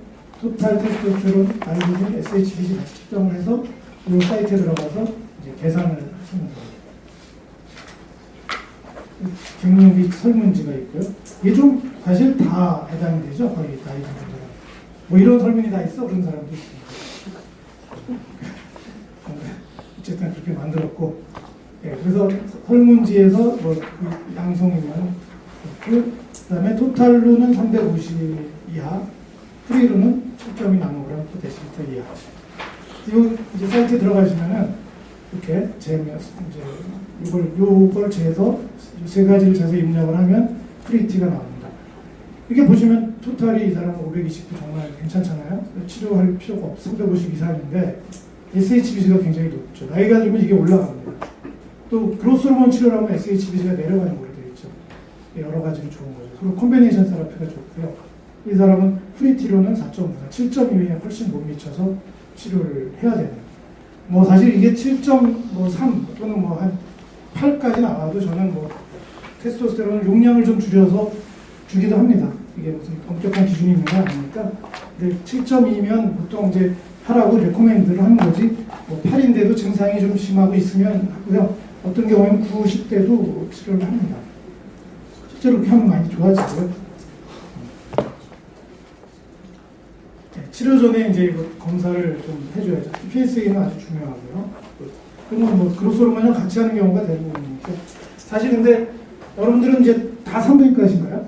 토탈 테스토스테론, 알부민, SHBG 같이 측정을 해서 이 사이트에 들어가서 이제 계산을 하시면 됩니다. 경력이 설문지가 있고요. 이게 좀 사실 다 해당이 되죠. 거의 나이 분들은. 뭐 이런 설문이 다 있어? 그런 사람도 있습니다. 어쨌든 그렇게 만들었고, 예, 그래서 설문지에서 뭐 그 양성이면 그 다음에 토탈로는 350 이하, 프리로는 7.2 나노그램 per 데시리터 이하. 이 이제 사이트에 들어가시면은 이렇게 재면 이제 요걸 재서 세 가지를 재서 입력을 하면 프리티가 나옵니다. 이게 보시면 토탈이 이 사람은 529 정말 괜찮잖아요. 치료할 필요가 없어. 350 이상인데 SHBG가 굉장히 높죠. 나이가 들면 이게 올라갑니다. 또 그로스 호르몬 치료를 하면 SHBG가 내려가는 걸로 되어 있죠. 여러 가지로 좋은 거죠. 그리고 콤비네이션 테라피가 좋고요. 이 사람은 프리티로는 4.5, 7.2에 훨씬 못 미쳐서 치료를 해야 됩니다. 뭐 사실 이게 7.3 또는 뭐 한 8까지 나와도 저는 뭐 테스토스테론 용량을 좀 줄여서 주기도 합니다. 이게 무슨 엄격한 기준이 있는 건 아니니까. 근데 7.2면 보통 이제 하라고 레코멘드를 하는 거지, 뭐 8인데도 증상이 좀 심하고 있으면 하고요. 어떤 경우에는 9, 10대도 치료를 합니다. 실제로 그렇게 하면 많이 좋아지고요. 네, 치료 전에 이제 이거 검사를 좀 해줘야죠. PSA는 아주 중요하고요. 그러면 뭐 그로스 호르몬이랑 같이 하는 경우가 대부분이니까. 사실 근데 여러분들은 이제 다 산부인과신가요?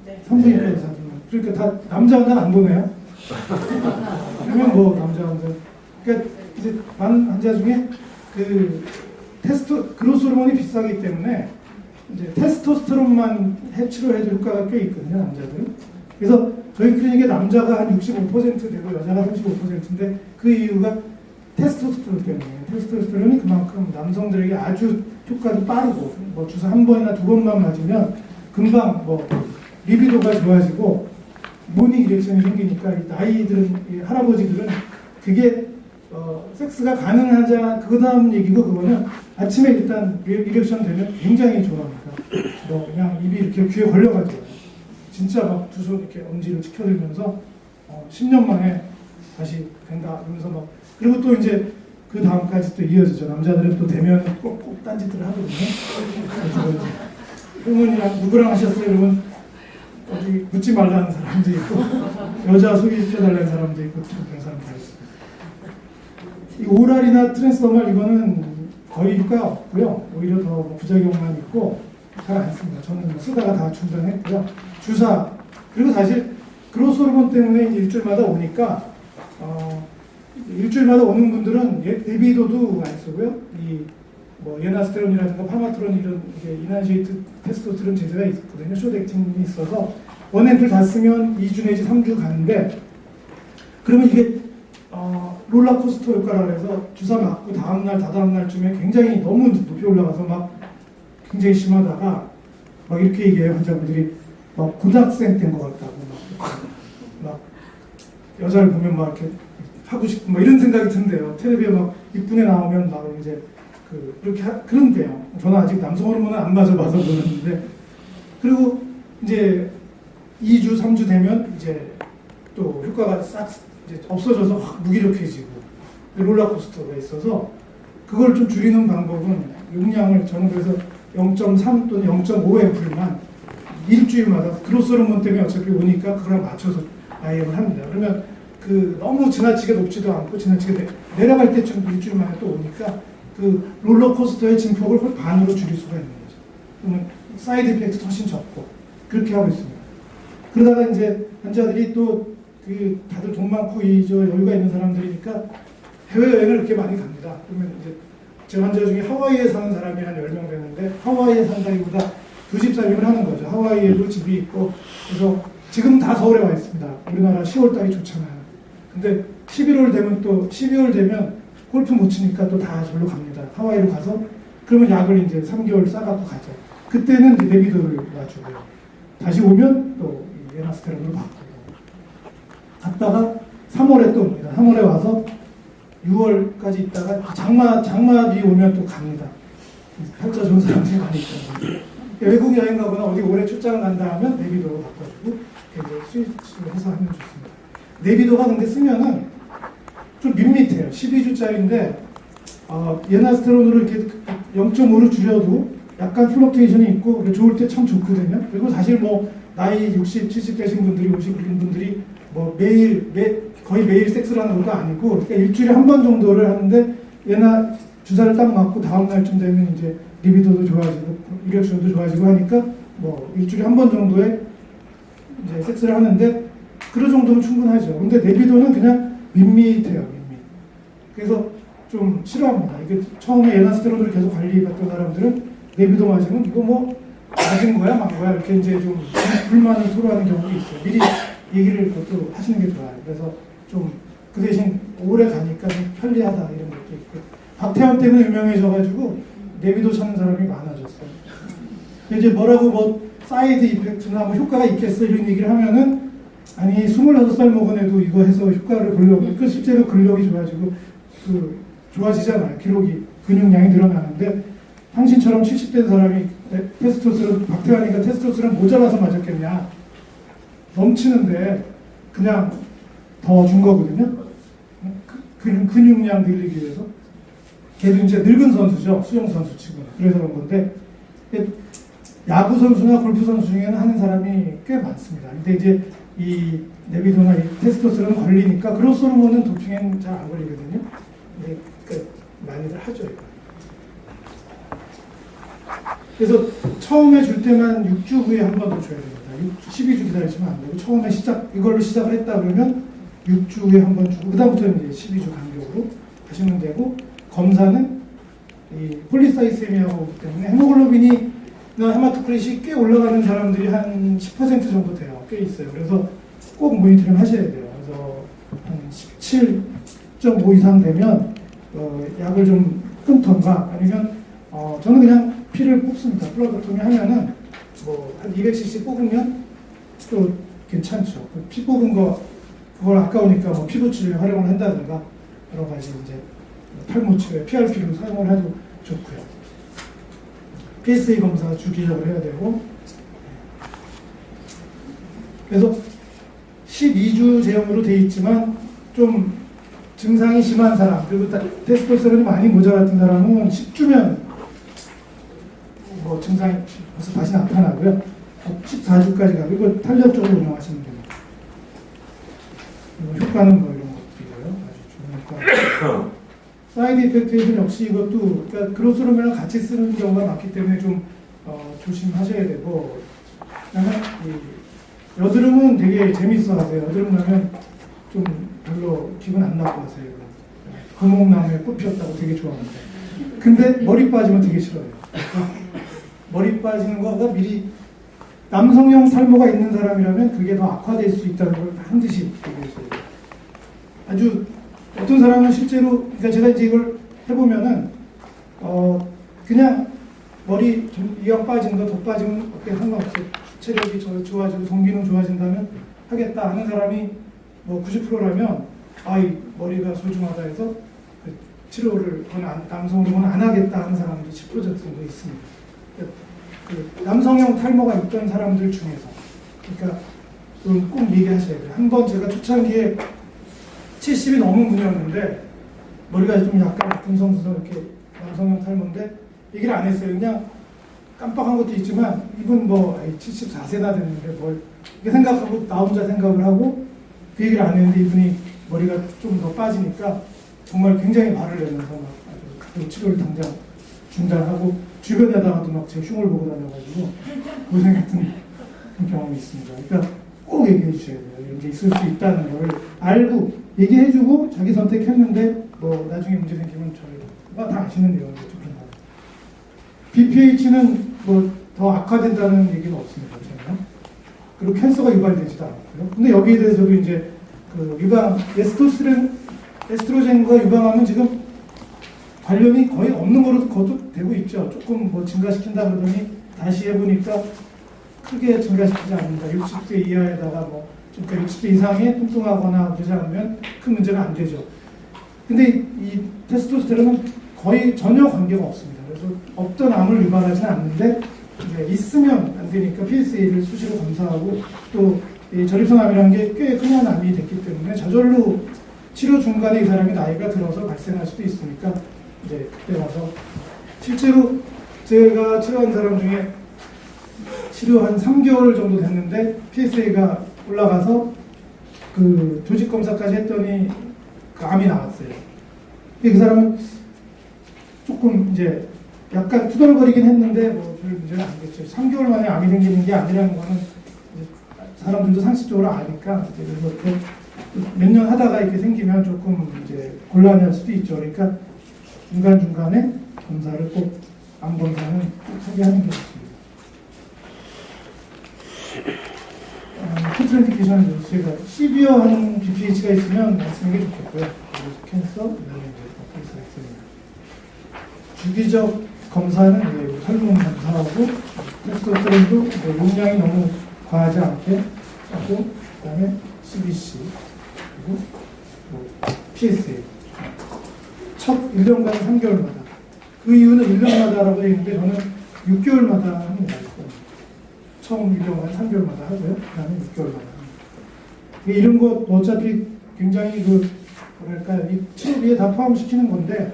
네. 산부인과에서 하지만. 그러니까 다 남자 환자는 안 보네요. 그러면 뭐 남자 환자. 그러니까 이제 많은 환자 중에 그 테스트 그로스 호르몬이 비싸기 때문에 이제 테스토스테론만 치료해도 효과가 꽤 있거든요, 남자들은. 그래서 저희 클리닉에 남자가 한 65% 되고 여자가 35%인데 그 이유가 테스토스테론 때문이에요. 테스토스테론이 그만큼 남성들에게 아주 효과도 빠르고 뭐 주사 한 번이나 두 번만 맞으면 금방 뭐 리비도가 좋아지고 모닝 이렉션이 생기니까 이 나이들은 이 할아버지들은 그게 섹스가 가능하자 그 다음 얘기고 그거는 아침에 일단 이렉션 되면 굉장히 좋아합니다. 뭐 그냥 입이 이렇게 귀에 걸려가지고 진짜 막 두 손 이렇게 엄지를 치켜들면서 10년 만에 다시 된다 이러면서 막 그리고 또 이제 그 다음까지 또 이어지죠. 남자들은 또 되면 꼭 딴짓들을 하거든요. 그래서 이제 할머니랑 누구랑 하셨어요? 이러면 어디 묻지 말라는 사람도 있고 여자 소개시켜달라는 사람도 있고 그런 사람도 있어요. 이 오랄이나 트랜스더말 이거는 거의 효과가 없고요. 오히려 더 부작용만 있고 잘 안 씁니다. 저는 쓰다가 다 중단했고요. 주사 그리고 사실 그로스 호르몬 때문에 이제 일주일마다 오니까 일주일마다 오는 분들은 네비도도 안 쓰고요. 이 뭐 예나스테론이라든가 파마트론 이런 이나시에이트 테스토스테론 제제가 있거든요. 쇼덱틴이 있어서 원앤플 다 쓰면 2주 내지 3주 가는데 그러면 이게 롤러코스터 효과라 해서 주사 맞고 다음날 다다음날쯤에 굉장히 너무 높이 올라가서 막 굉장히 심하다가 막 이렇게 얘기해요. 환자분들이 막 고등학생 된 것 같다고 막 여자를 보면 막 이렇게 하고 싶고 막 이런 생각이 든대요. 텔레비에 막 6분에 나오면 막 이제 그렇게 그런데요. 저는 아직 남성 호르몬은 안 맞아봐서 그러는데 그리고 이제 2주 3주 되면 이제 또 효과가 싹 이제 없어져서 확 무기력해지고 롤러코스터가 있어서 그걸 좀 줄이는 방법은 용량을 저는 그래서 0.3 또는 0.5앰플만 일주일마다 그로스 호르몬 때문에 어차피 오니까 그거랑 맞춰서 IM을 합니다. 그러면 그 너무 지나치게 높지도 않고 지나치게 내려갈 때쯤 일주일 만에 또 오니까 그 롤러코스터의 증폭을 반으로 줄일 수가 있는 거죠. 그러면 사이드 이펙트도 훨씬 적고 그렇게 하고 있습니다. 그러다가 이제 환자들이 또 그 다들 돈 많고 여유가 있는 사람들이니까 해외여행을 그렇게 많이 갑니다. 그러면 이제 제 환자 중에 하와이에 사는 사람이 한 10명 되는데 하와이에 산다기보다 두 집 살림을 하는 거죠. 하와이에도 집이 있고 그래서 지금 다 서울에 와 있습니다. 우리나라 10월 달이 좋잖아요. 근데 11월 되면 또 12월 되면 골프 못 치니까 또 다 절로 갑니다. 하와이로 가서 그러면 약을 이제 3개월 싸갖고 가죠. 그때는 이제 네비도를 놔주고요. 다시 오면 또 예나스테론을 받고 갔다가 3월에 또 옵니다. 3월에 와서 6월까지 있다가 장마비 오면 또 갑니다. 팔자 좋은 사람들이 많이 있거든요. 외국 여행 가거나 어디 오래 출장을 간다 하면 네비도로 바꿔주고 이제 스위치를 해서 하면 좋습니다. 네비도가 근데 쓰면은 좀 밋밋해요. 12주짜리인데 예나스테론으로 이렇게 0.5로 줄여도 약간 플럭테이션이 있고 좋을 때 참 좋거든요. 그리고 사실 뭐 나이 60, 70 되신 분들이 오신 분들이 뭐 거의 매일 섹스를 하는 것도 아니고 그러니까 일주일에 한 번 정도를 하는데 예나 주사를 딱 맞고 다음 날쯤 되면 이제 리비도도 좋아지고 이렉션도 좋아지고 하니까 뭐 일주일에 한 번 정도의 이제 섹스를 하는데 그 정도면 충분하죠. 근데 네비도는 그냥 밋밋해요. 그래서 좀 싫어합니다. 이게 처음에 예나스테론을 계속 관리받던 사람들은 네비도 맞으면 이거 뭐 맞은 거야, 만 거야 이렇게 이제 좀 불만을 토로하는 경우도 있어요. 미리 얘기를 그것도 하시는 게 좋아요. 그래서 좀 그 대신 오래 가니까 좀 편리하다 이런 것도 있고 박태환 때문에 유명해져가지고 네비도 찾는 사람이 많아졌어요. 이제 뭐라고 뭐 사이드 이펙트나 뭐 효과가 있겠어 이런 얘기를 하면은 아니 26살 먹은 애도 이거 해서 효과를 보려고 그 실제로 근력이 좋아지고 그 좋아지잖아요. 기록이 근육량이 늘어나는데 당신처럼 70대 사람이 테스토스테론 박태환이가 테스토스테론 모자라서 맞았겠냐 넘치는데 그냥 더 준 거거든요. 근육량 늘리기 위해서 걔도 이제 늙은 선수죠. 수영 선수 치고는 그래서 그런 건데 야구 선수나 골프 선수 중에는 하는 사람이 꽤 많습니다. 근데 이제 이 네비도나 이 테스토스테론 걸리니까 그로스 호르몬은 도핑에는 잘 안 걸리거든요. 근데 그러니까 많이들 하죠. 이거. 그래서 처음에 줄 때만 6주 후에 한 번 더 줘야 됩니다. 12주 기다리시면 안 되고 처음에 이걸로 시작을 했다 그러면 6주 후에 한 번 주고 그다음부터는 이제 12주 간격으로 하시면 되고 검사는 이 폴리사이세미아가 오기 때문에 헤모글로빈이 헤마토크릿이 꽤 올라가는 사람들이 한 10% 정도 돼요. 꽤 있어요. 그래서 꼭 모니터링 하셔야 돼요. 그래서 한 17.5 이상 되면 약을 좀 끊던가 아니면 저는 그냥 피를 뽑습니다. 플라보토미 하면은 뭐 한 200cc 뽑으면 또 괜찮죠. 피 뽑은 거 그걸 아까우니까 뭐 피부 치료에 활용을 한다든가 여러 가지 이제 탈모 치료에 PRP로 사용을 해도 좋고요. PSA 검사 주기적으로 해야 되고 그래서 12주 제형으로 돼 있지만 좀 증상이 심한 사람 그리고 테스토스테론이 많이 모자랐던 사람은 10주면 뭐 증상이 벌써 다시 나타나고요. 14주까지 가고 이거 탄력적으로 운영하시면 됩니다. 효과는 뭐 이런 것들이고요. 아주 좋은 효과. 사이드 이펙트에서는 역시 이것도 그러니까 그로스로면을 같이 쓰는 경우가 많기 때문에 좀 조심하셔야 되고 그다음에 여드름은 되게 재밌어 하세요. 여드름 나면 좀 별로 기분 안 나고 하세요. 구멍나무에 꽃 피었다고 되게 좋아하는데 근데 머리 빠지면 되게 싫어요. 머리 빠지는 거가 미리 남성형 탈모가 있는 사람이라면 그게 더 악화될 수 있다는 걸 반드시 얘기해줘야 돼요. 아주 어떤 사람은 실제로 그러니까 제가 이제 이걸 해보면은 그냥 머리 좀 이왕 빠진 거 더 빠지면 어떻게 상관없어요. 체력이 좋아지고 동기는 좋아진다면 하겠다 하는 사람이 뭐 90%라면 이 머리가 소중하다 해서 그 치료를 남성으로는 안 하겠다 하는 사람도 10% 정도 있습니다. 그 남성형 탈모가 있던 사람들 중에서 그러니까 그건 꼭 얘기하셔야 돼요. 한번 제가 초창기에 70이 넘은 분이었는데 머리가 좀 약간 듬성듬성 이렇게 남성형 탈모인데 얘기를 안 했어요. 그냥 깜빡한 것도 있지만 이분 뭐 74세나 됐는데 뭘 이렇게 생각하고 나 혼자 생각을 하고 그 얘기를 안 했는데 이분이 머리가 좀 더 빠지니까 정말 굉장히 화를 내면서 막 아주 치료를 당장 중단하고 주변에다가도 막 제 흉을 보고 다녀가지고 고생했던 그런 경험이 있습니다. 그러니까 꼭 얘기해 주셔야 돼요. 이런 게 있을 수 있다는 걸 알고 얘기해주고 자기 선택했는데 뭐 나중에 문제 생기면 저희가 다 아시는 내용이죠. BPH는 뭐 더 악화된다는 얘기는 없습니다. 저는. 그리고 캔서가 유발되지도 않고요. 근데 여기에 대해서도 이제 그 에스트로겐과 유방암은 지금 관련이 거의 없는 거로 거듭되고 있죠. 조금 뭐 증가시킨다 그러더니 다시 해보니까 크게 증가시키지 않는다. 60세 이하에다가 뭐 그러니까 60세 이상이 뚱뚱하거나 그러지 않으면 큰 문제가 안 되죠. 근데 이 테스토스테론은 거의 전혀 관계가 없습니다. 그래서 없던 암을 유발하지는 않는데 있으면 안 되니까 PSA를 수시로 검사하고 또 전립선암이라는 게 꽤 흔한 암이 됐기 때문에 저절로 치료 중간에 이 사람이 나이가 들어서 발생할 수도 있으니까 이제 그때 와서 실제로 제가 치료한 사람 중에 치료 한 3개월 정도 됐는데 PSA가 올라가서 그 조직 검사까지 했더니 그 암이 나왔어요. 근데 그 사람은 조금 이제 약간 투덜거리긴 했는데 뭐 별 문제는 안 됐죠. 3개월 만에 암이 생기는 게 아니라는 거는 사람들도 상식적으로 아니까 그래서 몇 년 하다가 이렇게 생기면 조금 이제 곤란할 수도 있죠. 그러니까 중간중간에 검사를 꼭, 암 검사는 꼭 하게 하는 게 좋습니다. 컨트라인디케이션은 저희가 시비어한 BPH가 있으면 안 쓰는 게 좋겠고요. 캔서, 그다음에 이제 캔서가 있습니다. 주기적 검사는 설문 검사하고 테스토스테론도 용량이 너무 과하지 않게 하고 그다음에 CBC 그리고 PSA 첫 1년간 3개월마다 그 이유는 1년마다라고 되어 있는데 저는 6개월마다 합니다. 처음 1년간 3개월마다 하고요. 그 다음에 6개월마다 합니다. 이런 거 어차피 굉장히 뭐랄까 이 치료비에 다 포함시키는 건데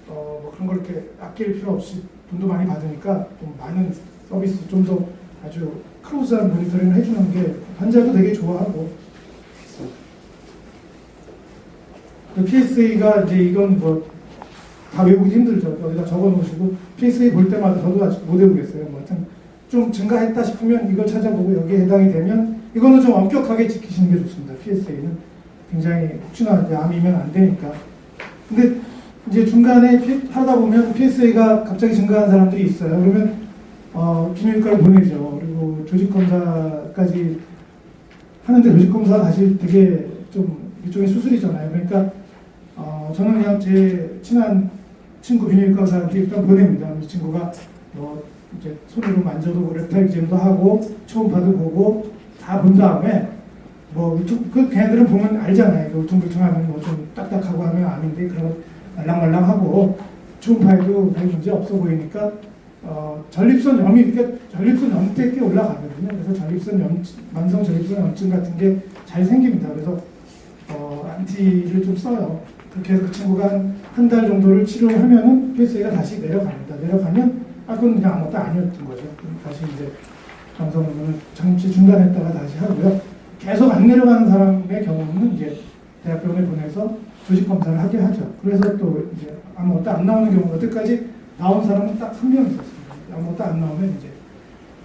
뭐 그런 걸 이렇게 아낄 필요 없이 돈도 많이 받으니까 좀 많은 서비스 좀 더 아주 클로즈한 모니터링을 해주는 게 환자도 되게 좋아하고 PSA가 이제 이건 뭐 다 외우기 힘들죠. 여기다 적어 놓으시고 PSA 볼 때마다 저도 아직 못 외우겠어요. 뭐 하여튼 좀 증가했다 싶으면 이걸 찾아보고 여기에 해당이 되면 이거는 좀 엄격하게 지키시는 게 좋습니다. PSA는 굉장히 혹시나 암이면 안 되니까. 근데 이제 중간에 하다 보면 PSA가 갑자기 증가한 사람들이 있어요. 그러면 비밀과를 보내죠. 그리고 조직검사까지 하는데 조직검사가 사실 되게 좀 일종의 수술이잖아요. 그러니까 저는 그냥 제 친한 친구 비밀과 의사한테 일단 보냅니다. 이 친구가 이제 손으로 만져도 랩탈 기증도 하고 초음파도 보고 다 본 다음에 그 걔네들은 보면 알잖아요. 울퉁불퉁하면 좀 딱딱하고 하면 암인데 그런 말랑말랑하고 초음파에도 별 문제 없어 보이니까 전립선 염이 그러니까 전립선 염대께 올라가거든요. 그래서 만성 전립선 염증 같은 게 잘 생깁니다. 그래서 안티를 좀 써요. 그렇게 해서 그 친구가 한 달 정도를 치료를 하면은 PSA가 다시 내려갑니다. 내려가면 그건 그냥 아무것도 아니었던 거죠. 다시 이제 만성 호르몬을 잠시 중단했다가 다시 하고요. 계속 안 내려가는 사람의 경우는 이제 대학병원에 보내서 조직 검사를 하게 하죠. 그래서 또 이제 아무것도 안 나오는 경우, 여태까지 나온 사람은 딱 한 명 있었습니다. 아무것도 안 나오면 이제.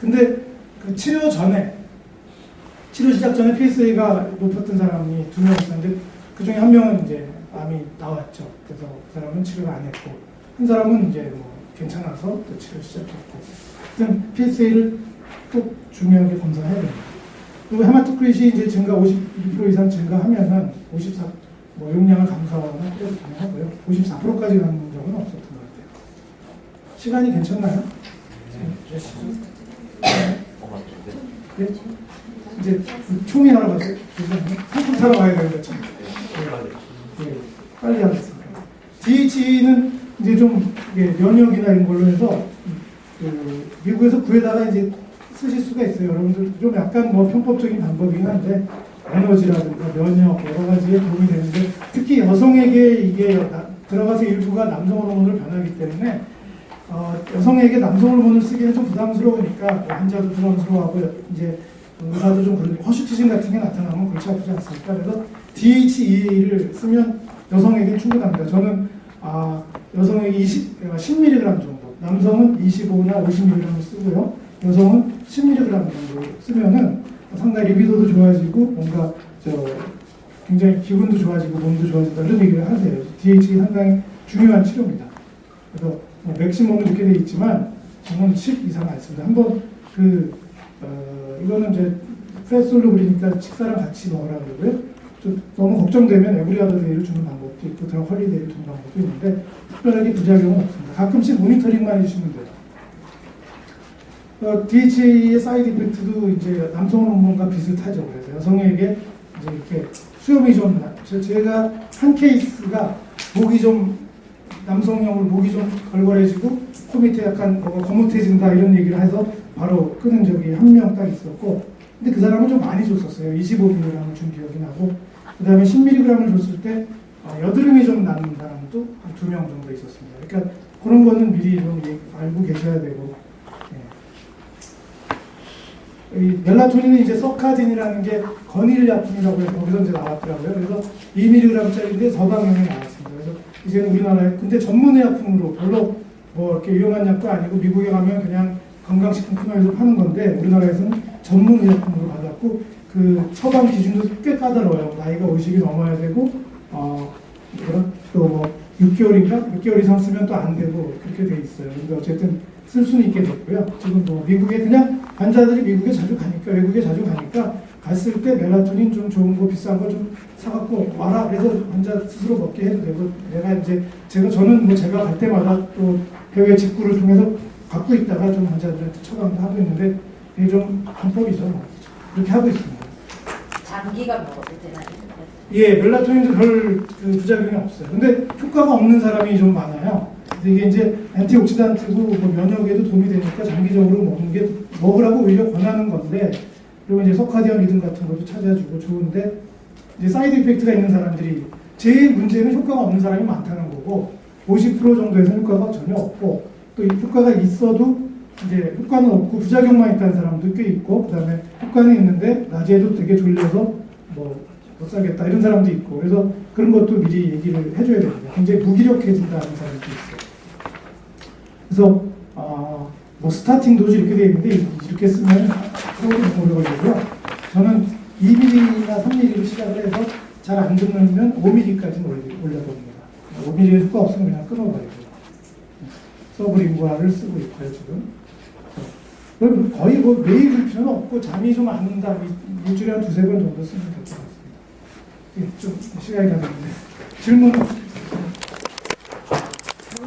근데 그 치료 시작 전에 PSA가 높았던 사람이 2명 있었는데 그 중에 한 명은 이제 암이 나왔죠. 그래서 그 사람은 치료를 안 했고, 한 사람은 이제 괜찮아서 또 치료 시작했고. 하여튼 PSA를 꼭 중요하게 검사해야 됩니다. 그리고 헤마토크릿이 이제 증가 52% 이상 증가하면은 54, 용량을 감소하거나 그래도 가능하고요. 54%까지 가는 적은 없었던 것 같아요. 시간이 괜찮나요? 몇 시죠? 네? 이제 총이 하러 가세요. 상품 사러 가야 되는데 참. 네, 빨리 하겠습니다. DHE는 이제 좀 면역이나 이런 걸로 해서 미국에서 구해다가 이제 쓰실 수가 있어요. 여러분들 좀 약간 편법적인 방법이긴 한데 에너지라든가 면역 여러 가지에 도움이 되는데 특히 여성에게 이게 들어가서 일부가 남성 호르몬을 변하기 때문에 여성에게 남성 호르몬을 쓰기는 좀 부담스러우니까 환자도 부담스러워하고 이제 의사도 좀 그런 허슈티즘 같은 게 나타나면 골치 아프지 않습니까? 그래서 DHEA를 쓰면 여성에게 충분합니다. 저는 여성에게 10mg 정도, 남성은 25나 50mg 쓰고요. 여성은 10mg 정도 쓰면은 상당히 리비도도 좋아지고 뭔가 굉장히 기분도 좋아지고 몸도 좋아진다 이런 얘기를 하세요. DHA 상당히 중요한 치료입니다. 그래서 맥시멈은 이렇게 돼 있지만 저는 10 이상 안 씁니다. 한번 이거는 이제 프레솔로 그리니까 식사랑 같이 먹으라 그러고요. 좀 너무 걱정되면 에브리아더 데이를 주는 방법도 있고 드럼 헐리데이를 주는 방법도 있는데 특별하게 부작용은 없습니다. 가끔씩 모니터링만 해주시면 돼요. DHA의 사이드 이펙트도 이제 남성 호르몬과 비슷하죠. 그래서 여성에게 이제 이렇게 수염이 좀 제가 한 케이스가 목이 좀 남성형으로 목이 좀 걸걸해지고 코 밑에 약간 뭐가 거뭇해진다 이런 얘기를 해서 바로 끊은 적이 한 명 딱 있었고, 근데 그 사람은 좀 많이 줬었어요. 25mg을 준 기억이 나고, 그 다음에 10mg을 줬을 때 여드름이 좀 나는 사람도 한 2명 정도 있었습니다. 그러니까 그런 거는 미리 좀 알고 계셔야 되고. 이 멜라토닌은 이제 서카딘이라는 게 건일약품이라고 해서 거기서 이제 나왔더라고요. 그래서 2mg짜리인데 서방용이 나왔습니다. 그래서 이제는 우리나라에 근데 전문의약품으로 별로 이렇게 위험한 약도 아니고 미국에 가면 그냥 건강식품 코너에서 파는 건데 우리나라에서는 전문의약품으로 받았고 그 처방 기준도 꽤 까다로워요. 나이가 50이 넘어야 되고 또 6개월 이상 쓰면 또 안 되고 그렇게 돼 있어요. 근데 어쨌든 쓸 수는 있게 됐고요. 지금 미국에 그냥 환자들이 미국에 자주 가니까 외국에 자주 가니까 갔을 때 멜라토닌 좀 좋은 거 비싼 거 좀 사갖고 와라. 그래서 환자 스스로 먹게 해도 되고 저는 제가 갈 때마다 또 해외 직구를 통해서 갖고 있다가 좀 환자들한테 처방도 하고 있는데 이게 좀 방법이죠. 그렇게 하고 있습니다. 장기간 먹었을 때는 예, 멜라토닌도 별 부작용이 없어요. 근데 효과가 없는 사람이 좀 많아요. 이게 이제 안티옥시단트고 면역에도 도움이 되니까 장기적으로 먹으라고 오히려 권하는 건데, 그리고 이제 서카디언 리듬 같은 것도 찾아주고 좋은데, 이제 사이드 이펙트가 있는 사람들이 제일 문제는 효과가 없는 사람이 많다는 거고, 50% 정도에서 효과가 전혀 없고, 또 이 효과가 있어도 이제 효과는 없고 부작용만 있다는 사람도 꽤 있고, 그다음에 효과는 있는데 낮에도 되게 졸려서 못 살겠다 이런 사람도 있고, 그래서 그런 것도 미리 얘기를 해줘야 됩니다. 굉장히 무기력해진다는 사람도 있어요. 그래서 스타팅 도즈 이렇게 되어 있는데 이렇게 쓰면 서울이 오래 걸리고요. 저는 2mm나 3mm로 시작을 해서 잘 안 듣는 5mm까지는 올려봅니다. 5mm에 효과 없으면 그냥 끊어버리고 서브링구아를 쓰고 있고요 지금. 거의 뭐 매일 줄 필요는 없고 잠이 좀 안 온다. 일주일에 한 두세 번 정도 쓰면 될 것 같습니다. 예, 좀 시간이 다 됐는데 질문